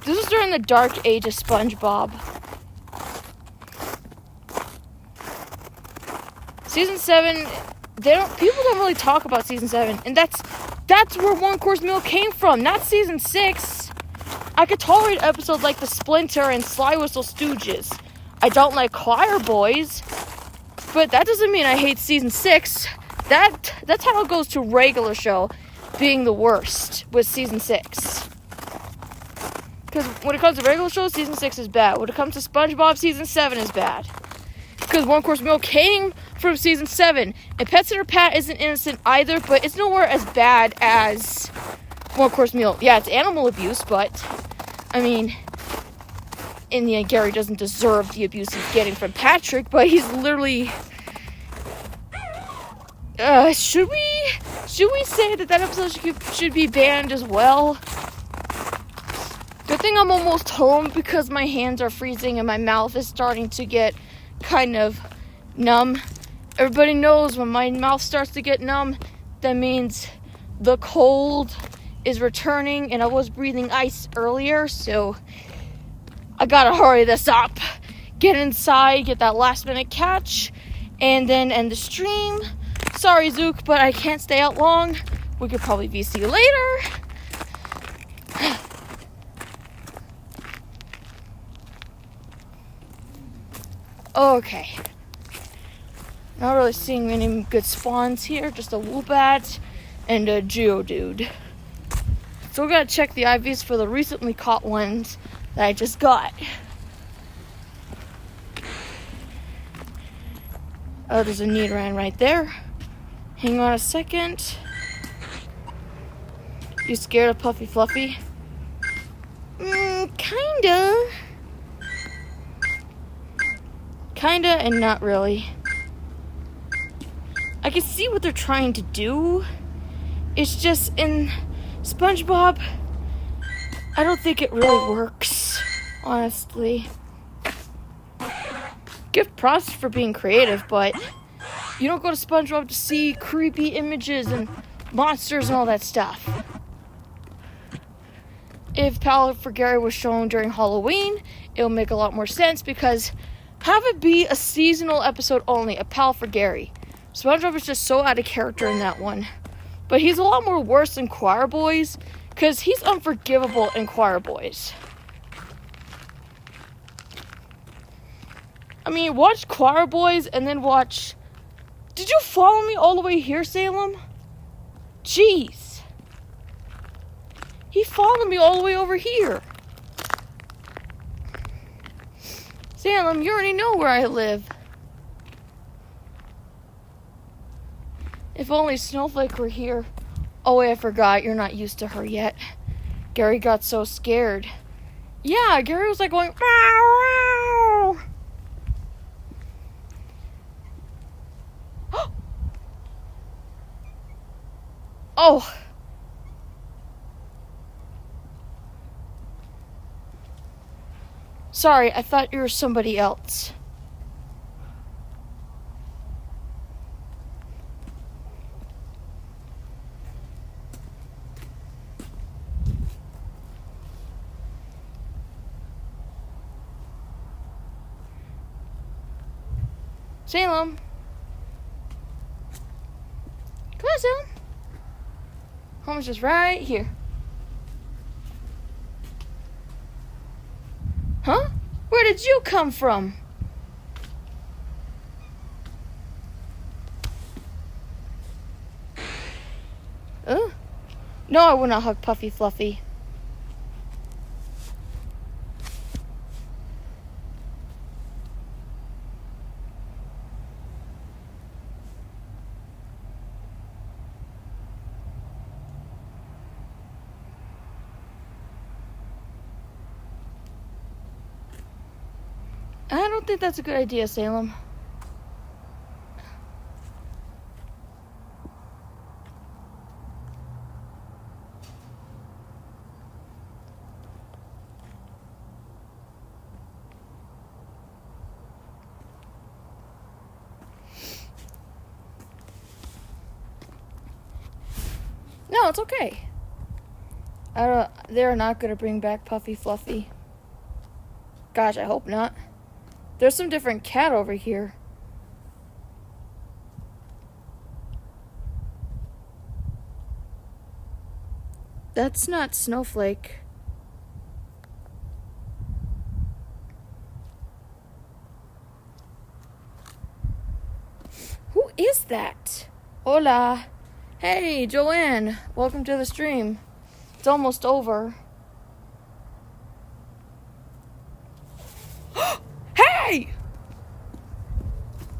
This was during the dark age of SpongeBob. Season 7, people don't really talk about Season 7, and that's where One Course Meal came from, not Season 6. I could tolerate episodes like The Splinter and Sly Whistle Stooges. I don't like Choir Boys, But that doesn't mean I hate season 6. That title goes to regular show being the worst with season 6. Because when it comes to regular show, season 6 is bad. When it comes to SpongeBob, season 7 is bad. Because One Course Meal came from season 7. And Pet Sitter Pat isn't innocent either, but it's nowhere as bad as One Course Meal. Yeah, it's animal abuse, but, I mean, in the end, Gary doesn't deserve the abuse he's getting from Patrick, but he's literally... should we say that episode should be banned as well? Good thing I'm almost home because my hands are freezing and my mouth is starting to get kind of numb. Everybody knows when my mouth starts to get numb, that means the cold is returning, and I was breathing ice earlier, so I gotta hurry this up. Get inside, get that last minute catch, and then end the stream. Sorry, Zook, but I can't stay out long. We could probably VC you later. Okay. Not really seeing any good spawns here. Just a Woobat and a Geodude. So we gotta check the IVs for the recently caught ones that I just got. Oh, there's a Nidoran right there. Hang on a second. You scared of Puffy Fluffy? Kinda. Kinda and not really. I can see what they're trying to do. It's just in SpongeBob, I don't think it really works, honestly. Give props for being creative, but you don't go to SpongeBob to see creepy images and monsters and all that stuff. If Palette for Gary was shown during Halloween, it would make a lot more sense because have it be a seasonal episode only, a Palette for Gary. SpongeBob is just so out of character in that one. But he's a lot more worse than Choir Boys because he's unforgivable in Choir Boys. I mean, watch Choir Boys and then watch... Did you follow me all the way here, Salem? Jeez. He followed me all the way over here. Salem, you already know where I live. If only Snowflake were here. Oh wait, I forgot. You're not used to her yet. Gary got so scared. Yeah, Gary was like going... Meow, meow. Oh. Sorry, I thought you were somebody else. Salem. Come on, Salem. Home is just right here. Huh? Where did you come from? No, I will not hug Puffy Fluffy. I don't think that's a good idea, Salem. No, it's okay. They're not gonna bring back Puffy Fluffy. Gosh, I hope not. There's some different cat over here. That's not Snowflake. is that? Hola. Hey, Joanne. Welcome to the stream. It's almost over. Hey!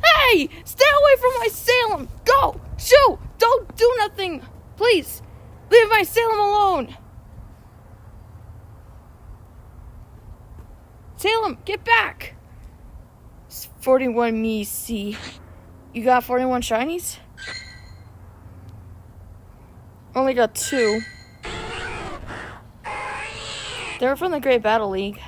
Hey! Stay away from my Salem! Go! Shoo! Don't do nothing! Please! Leave my Salem alone! Salem, get back! It's 41 me, see. You got 41 shinies? Only got 2. They're from the Great Battle League.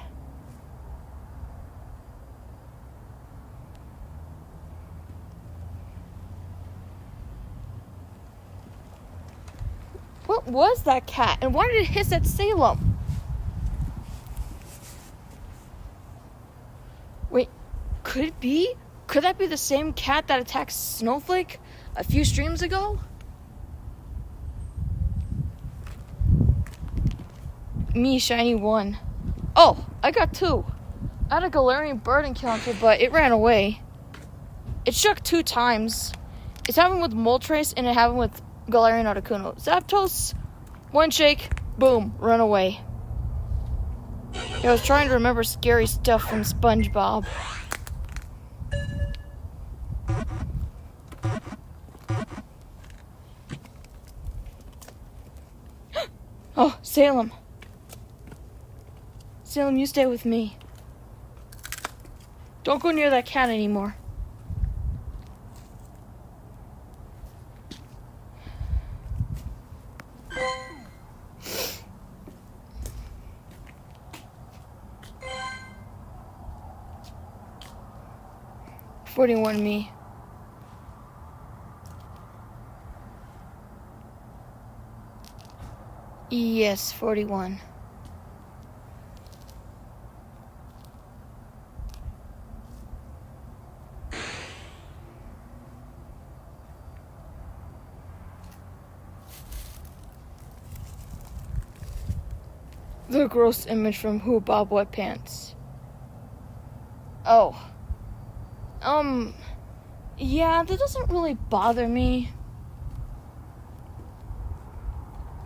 What was that cat? And why did it hiss at Salem? Wait, could it be? Could that be the same cat that attacked Snowflake a few streams ago? Me, shiny 1. Oh, I got 2. I had a Galarian bird encounter, but it ran away. It shook 2 times. It's happened with Moltres, and it happened with Galarian Articuno. Zapdos, 1 shake, boom, run away. I was trying to remember scary stuff from SpongeBob. Oh, Salem. Salem, you stay with me. Don't go near that cat anymore. "41 me. Yes, 41. The gross image from Who Bob Wet Pants. Oh. Yeah, that doesn't really bother me.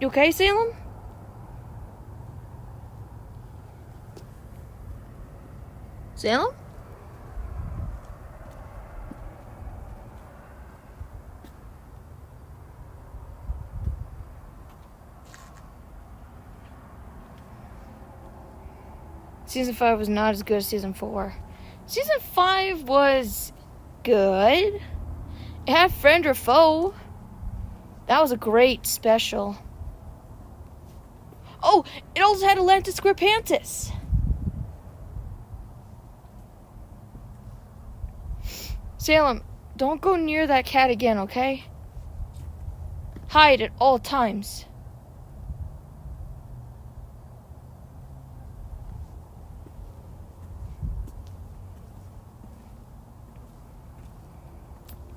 You okay, Salem? Salem? Season 5 was not as good as Season 4. Season 5 was good. It had Friend or Foe. That was a great special. Oh, it also had Atlantis Squarpantis. Salem, don't go near that cat again, okay? Hide at all times.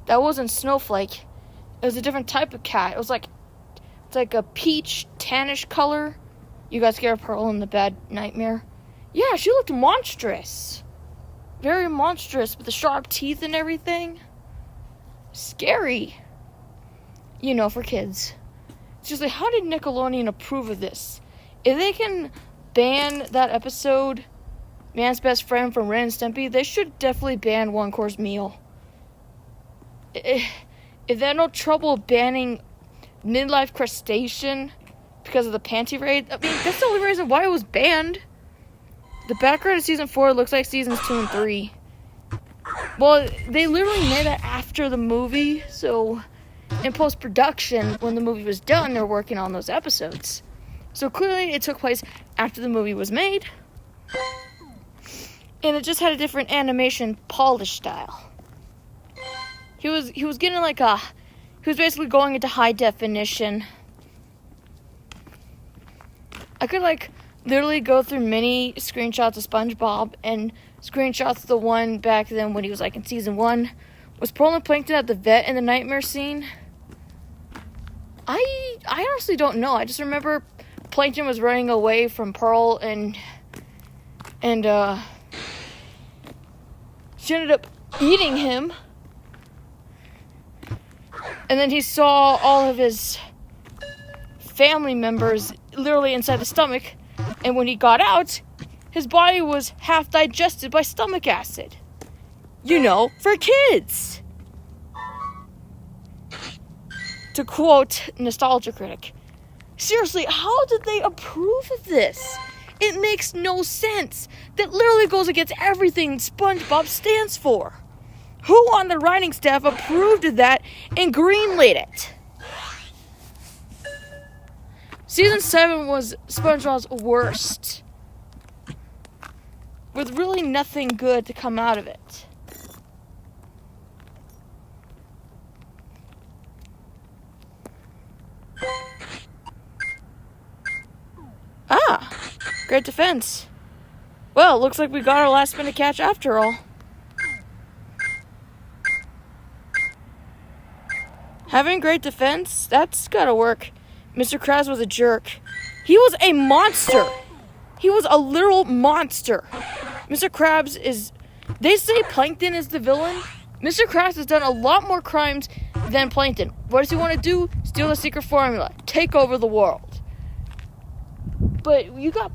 That wasn't Snowflake. It was a different type of cat. It's like a peach tannish color. You got scared of Pearl in the Bad Nightmare? Yeah, she looked monstrous. Very monstrous with the sharp teeth and everything. Scary. You know, for kids. It's just like, how did Nickelodeon approve of this? If they can ban that episode, Man's Best Friend, from Ren and Stimpy, they should definitely ban One Course Meal. If they had no trouble banning Midlife Crustacean because of the panty raid, I mean, that's the only reason why it was banned. The background of Season 4 looks like Seasons 2 and 3. Well, they literally made that after the movie, so in post-production, when the movie was done, they're working on those episodes. So clearly, it took place after the movie was made, and it just had a different animation polish style. He was getting like he was basically going into high definition. I could literally go through many screenshots of SpongeBob and screenshots the one back then when he was in Season 1. Was Pearl and Plankton at the vet in the nightmare scene? I honestly don't know. I just remember Plankton was running away from Pearl and she ended up eating him. And then he saw all of his family members literally inside the stomach. And when he got out, his body was half digested by stomach acid. You know, for kids. To quote Nostalgia Critic, seriously, how did they approve of this? It makes no sense. That literally goes against everything SpongeBob stands for. Who on the writing staff approved of that and greenlit it? Season 7 was SpongeBob's worst, with really nothing good to come out of it. Ah, great defense. Well, looks like we got our last minute catch after all. Having great defense, that's gotta work. Mr. Krabs was a jerk. He was a monster. He was a literal monster. Mr. Krabs is... They say Plankton is the villain. Mr. Krabs has done a lot more crimes than Plankton. What does he want to do? Steal the secret formula. Take over the world. But you got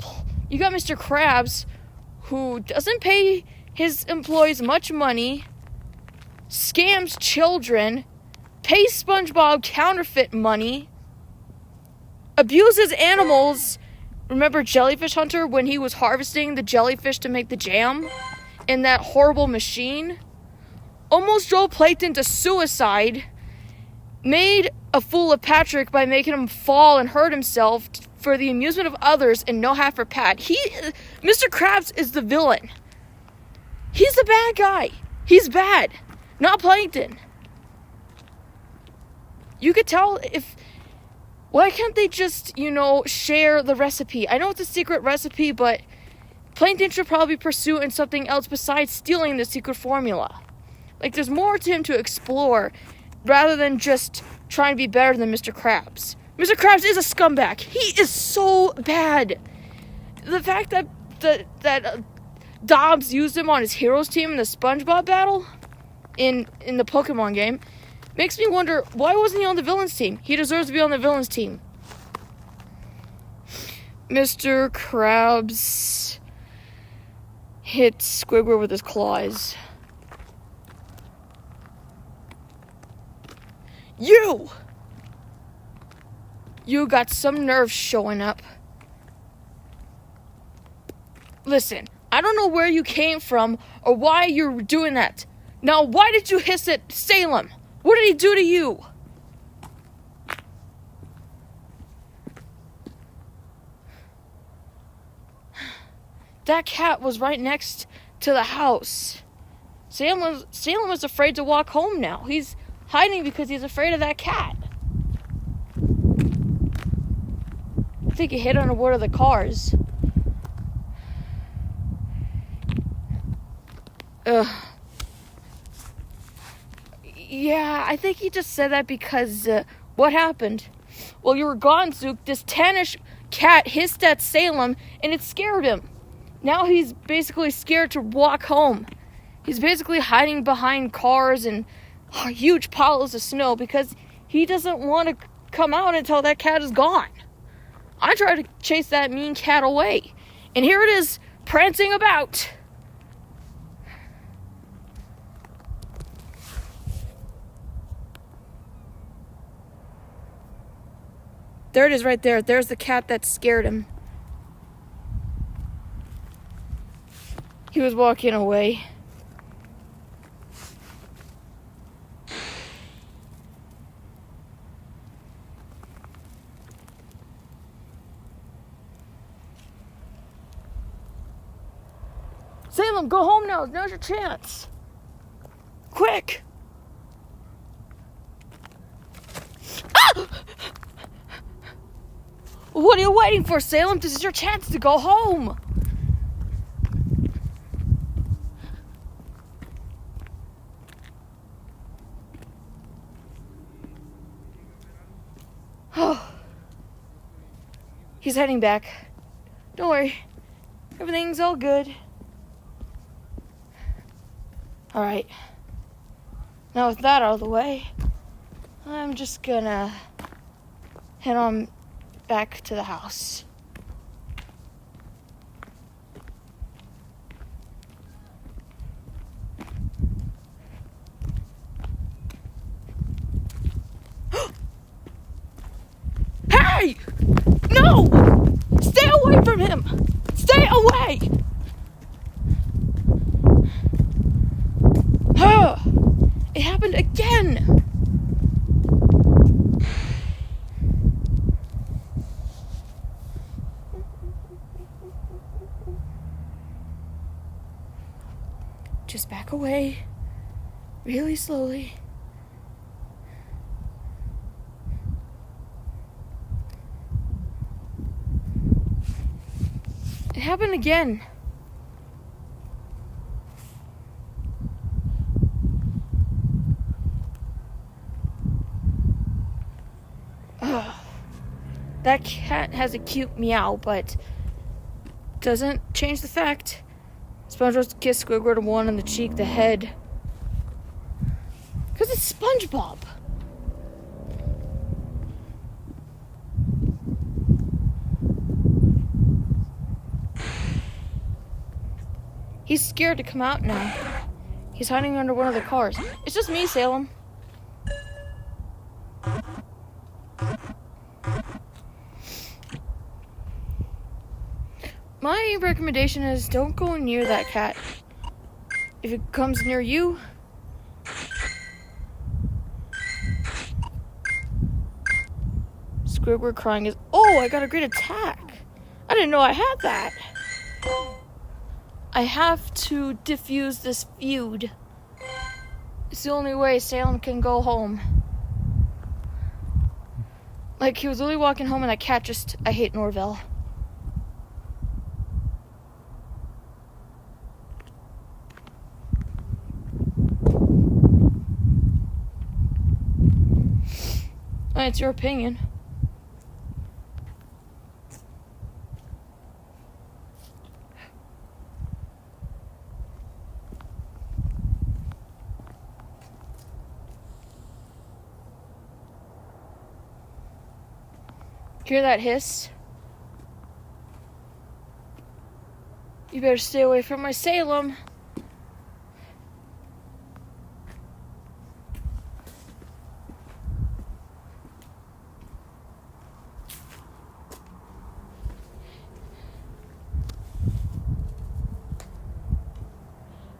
Mr. Krabs, who doesn't pay his employees much money, scams children, pays SpongeBob counterfeit money, abuses animals. Remember Jellyfish Hunter when he was harvesting the jellyfish to make the jam in that horrible machine? Almost drove Plankton to suicide, made a fool of Patrick by making him fall and hurt himself for the amusement of others and no half for Pat. Mr. Krabs is the villain. He's the bad guy. He's bad, not Plankton. You could tell if... Why can't they just, share the recipe? I know it's a secret recipe, but Plankton should probably pursue in something else besides stealing the secret formula. Like, there's more to him to explore rather than just trying to be better than Mr. Krabs. Mr. Krabs is a scumbag. He is so bad. The fact that Dobbs used him on his heroes team in the SpongeBob battle in the Pokémon game makes me wonder, why wasn't he on the villains team? He deserves to be on the villains team. Mr. Krabs hit Squidward with his claws. You got some nerve showing up. Listen, I don't know where you came from or why you're doing that. Now, why did you hiss at Salem? What did he do to you? That cat was right next to the house. Salem was afraid to walk home now. He's hiding because he's afraid of that cat. I think he hit on one of the cars. Ugh. Yeah, I think he just said that because, what happened? Well, you were gone, Zook. This tannish cat hissed at Salem, and it scared him. Now he's basically scared to walk home. He's basically hiding behind cars and huge piles of snow because he doesn't want to come out until that cat is gone. I tried to chase that mean cat away, and here it is, prancing about. There it is right there. There's the cat that scared him. He was walking away. Salem, go home now. Now's your chance. Quick. Ah! What are you waiting for, Salem? This is your chance to go home. Oh. He's heading back. Don't worry. Everything's all good. Alright. Now with that out of the way, I'm just gonna head on back to the house. Hey! No! Stay away from him! Stay away! It happened again! Just back away, really slowly. It happened again. That cat has a cute meow, but doesn't change the fact SpongeBob kissed Squidward one on the cheek, the head. Because it's SpongeBob. He's scared to come out now. He's hiding under one of the cars. It's just me, Salem. My recommendation is don't go near that cat. If it comes near you, Squidward crying is, oh, I got a great attack. I didn't know I had that. I have to defuse this feud. It's the only way Salem can go home. Like, he was really walking home and that cat just, I hate Norvell. It's your opinion. Hear that hiss? You better stay away from my Salem.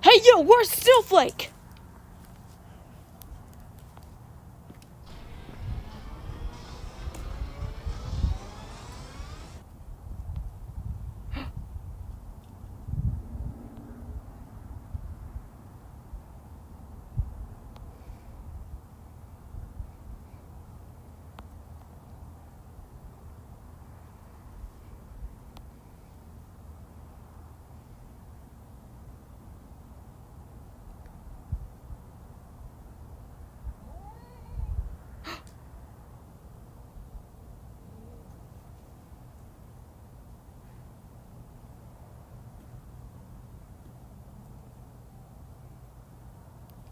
Hey, yo, where's Snowflake?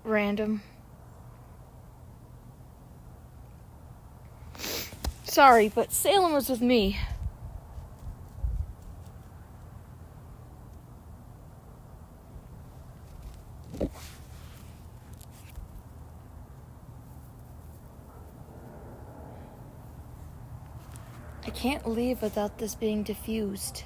Random. Sorry, but Salem was with me. I can't leave without this being diffused.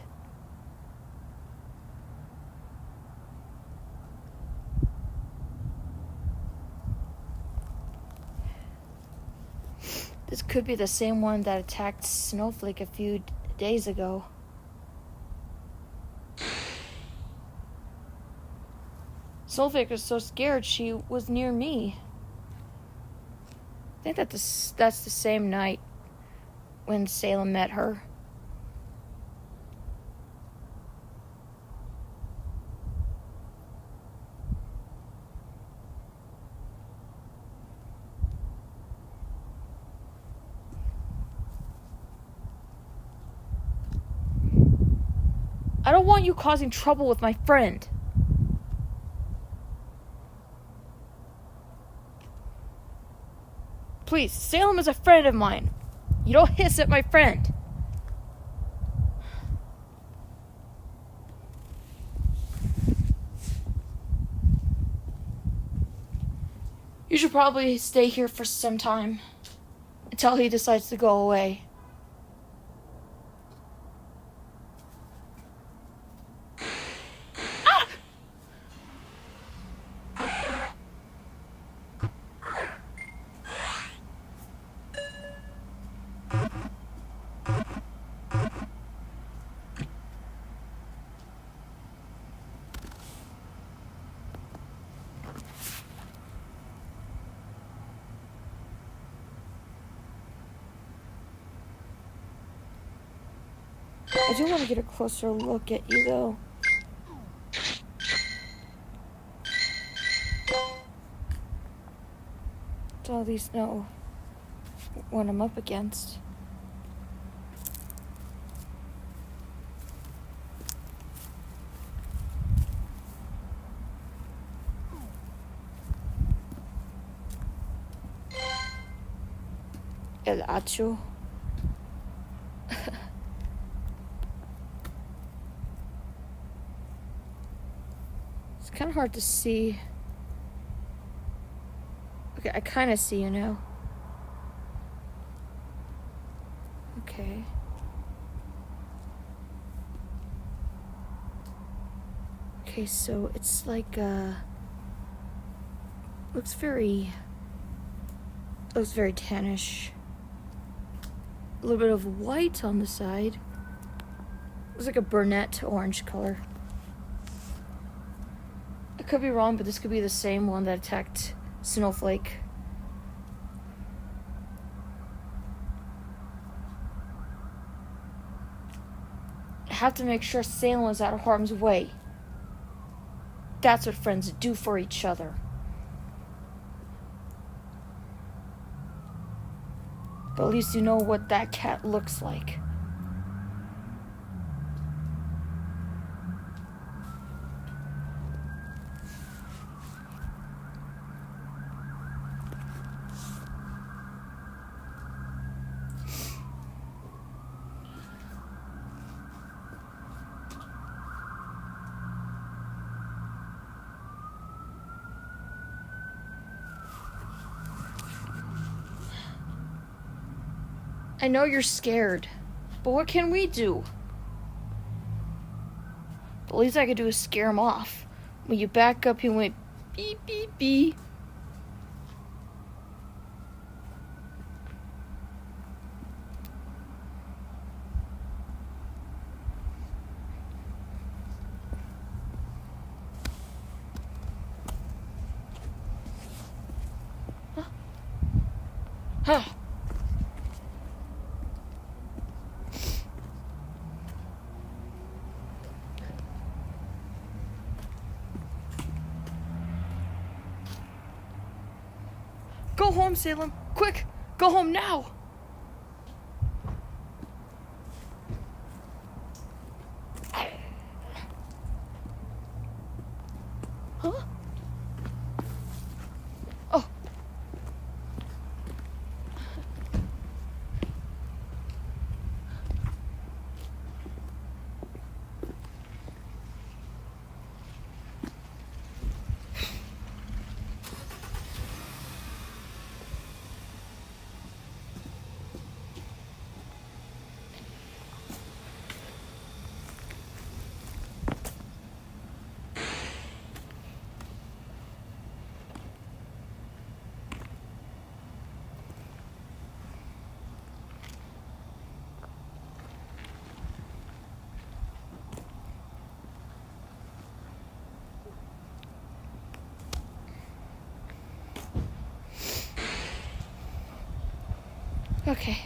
This could be the same one that attacked Snowflake a few days ago. Snowflake was so scared she was near me. I think that that's the same night when Salem met her. I don't want you causing trouble with my friend. Please, Salem is a friend of mine. You don't hiss at my friend. You should probably stay here for some time until he decides to go away. I do want to get a closer look at you, though. To at least know what I'm up against. El Hacho. It's kind of hard to see. Okay, I kind of see you now. Okay. Okay, so it's like, looks very tannish. A little bit of white on the side. Looks like a brunette orange color. I could be wrong, but this could be the same one that attacked Snowflake. I have to make sure Salem is out of harm's way. That's what friends do for each other. But at least you know what that cat looks like. I know you're scared, but what can we do? The least I could do is scare him off. When you back up, he went beep, beep, beep. Huh. Go home, Salem. Quick, go home now. Huh? Oh. Okay.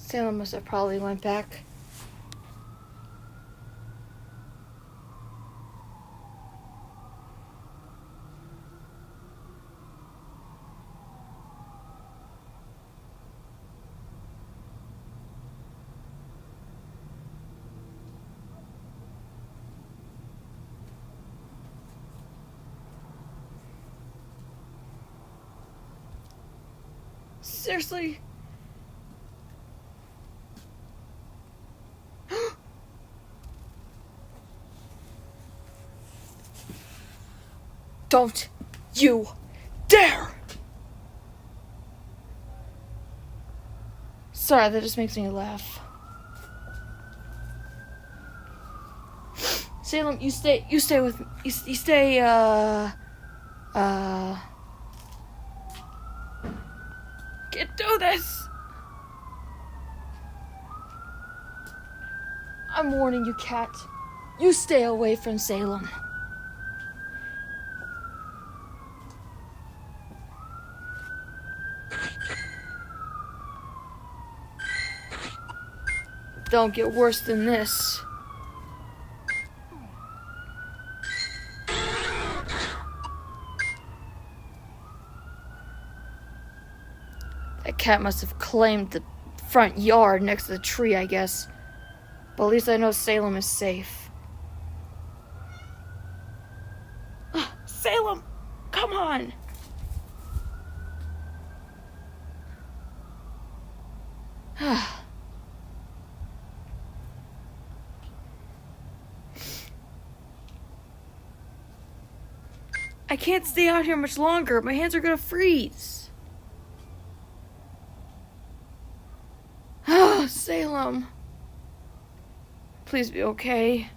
Salem must have probably went back. Seriously? Don't you dare! Sorry, that just makes me laugh. Salem, you stay with me. You stay, can't do this! I'm warning you, Cat. You stay away from Salem. Don't get worse than this. That cat must have claimed the front yard next to the tree, I guess. But at least I know Salem is safe. Salem! Come on! I can't stay out here much longer. My hands are gonna freeze. Salem. Please be okay.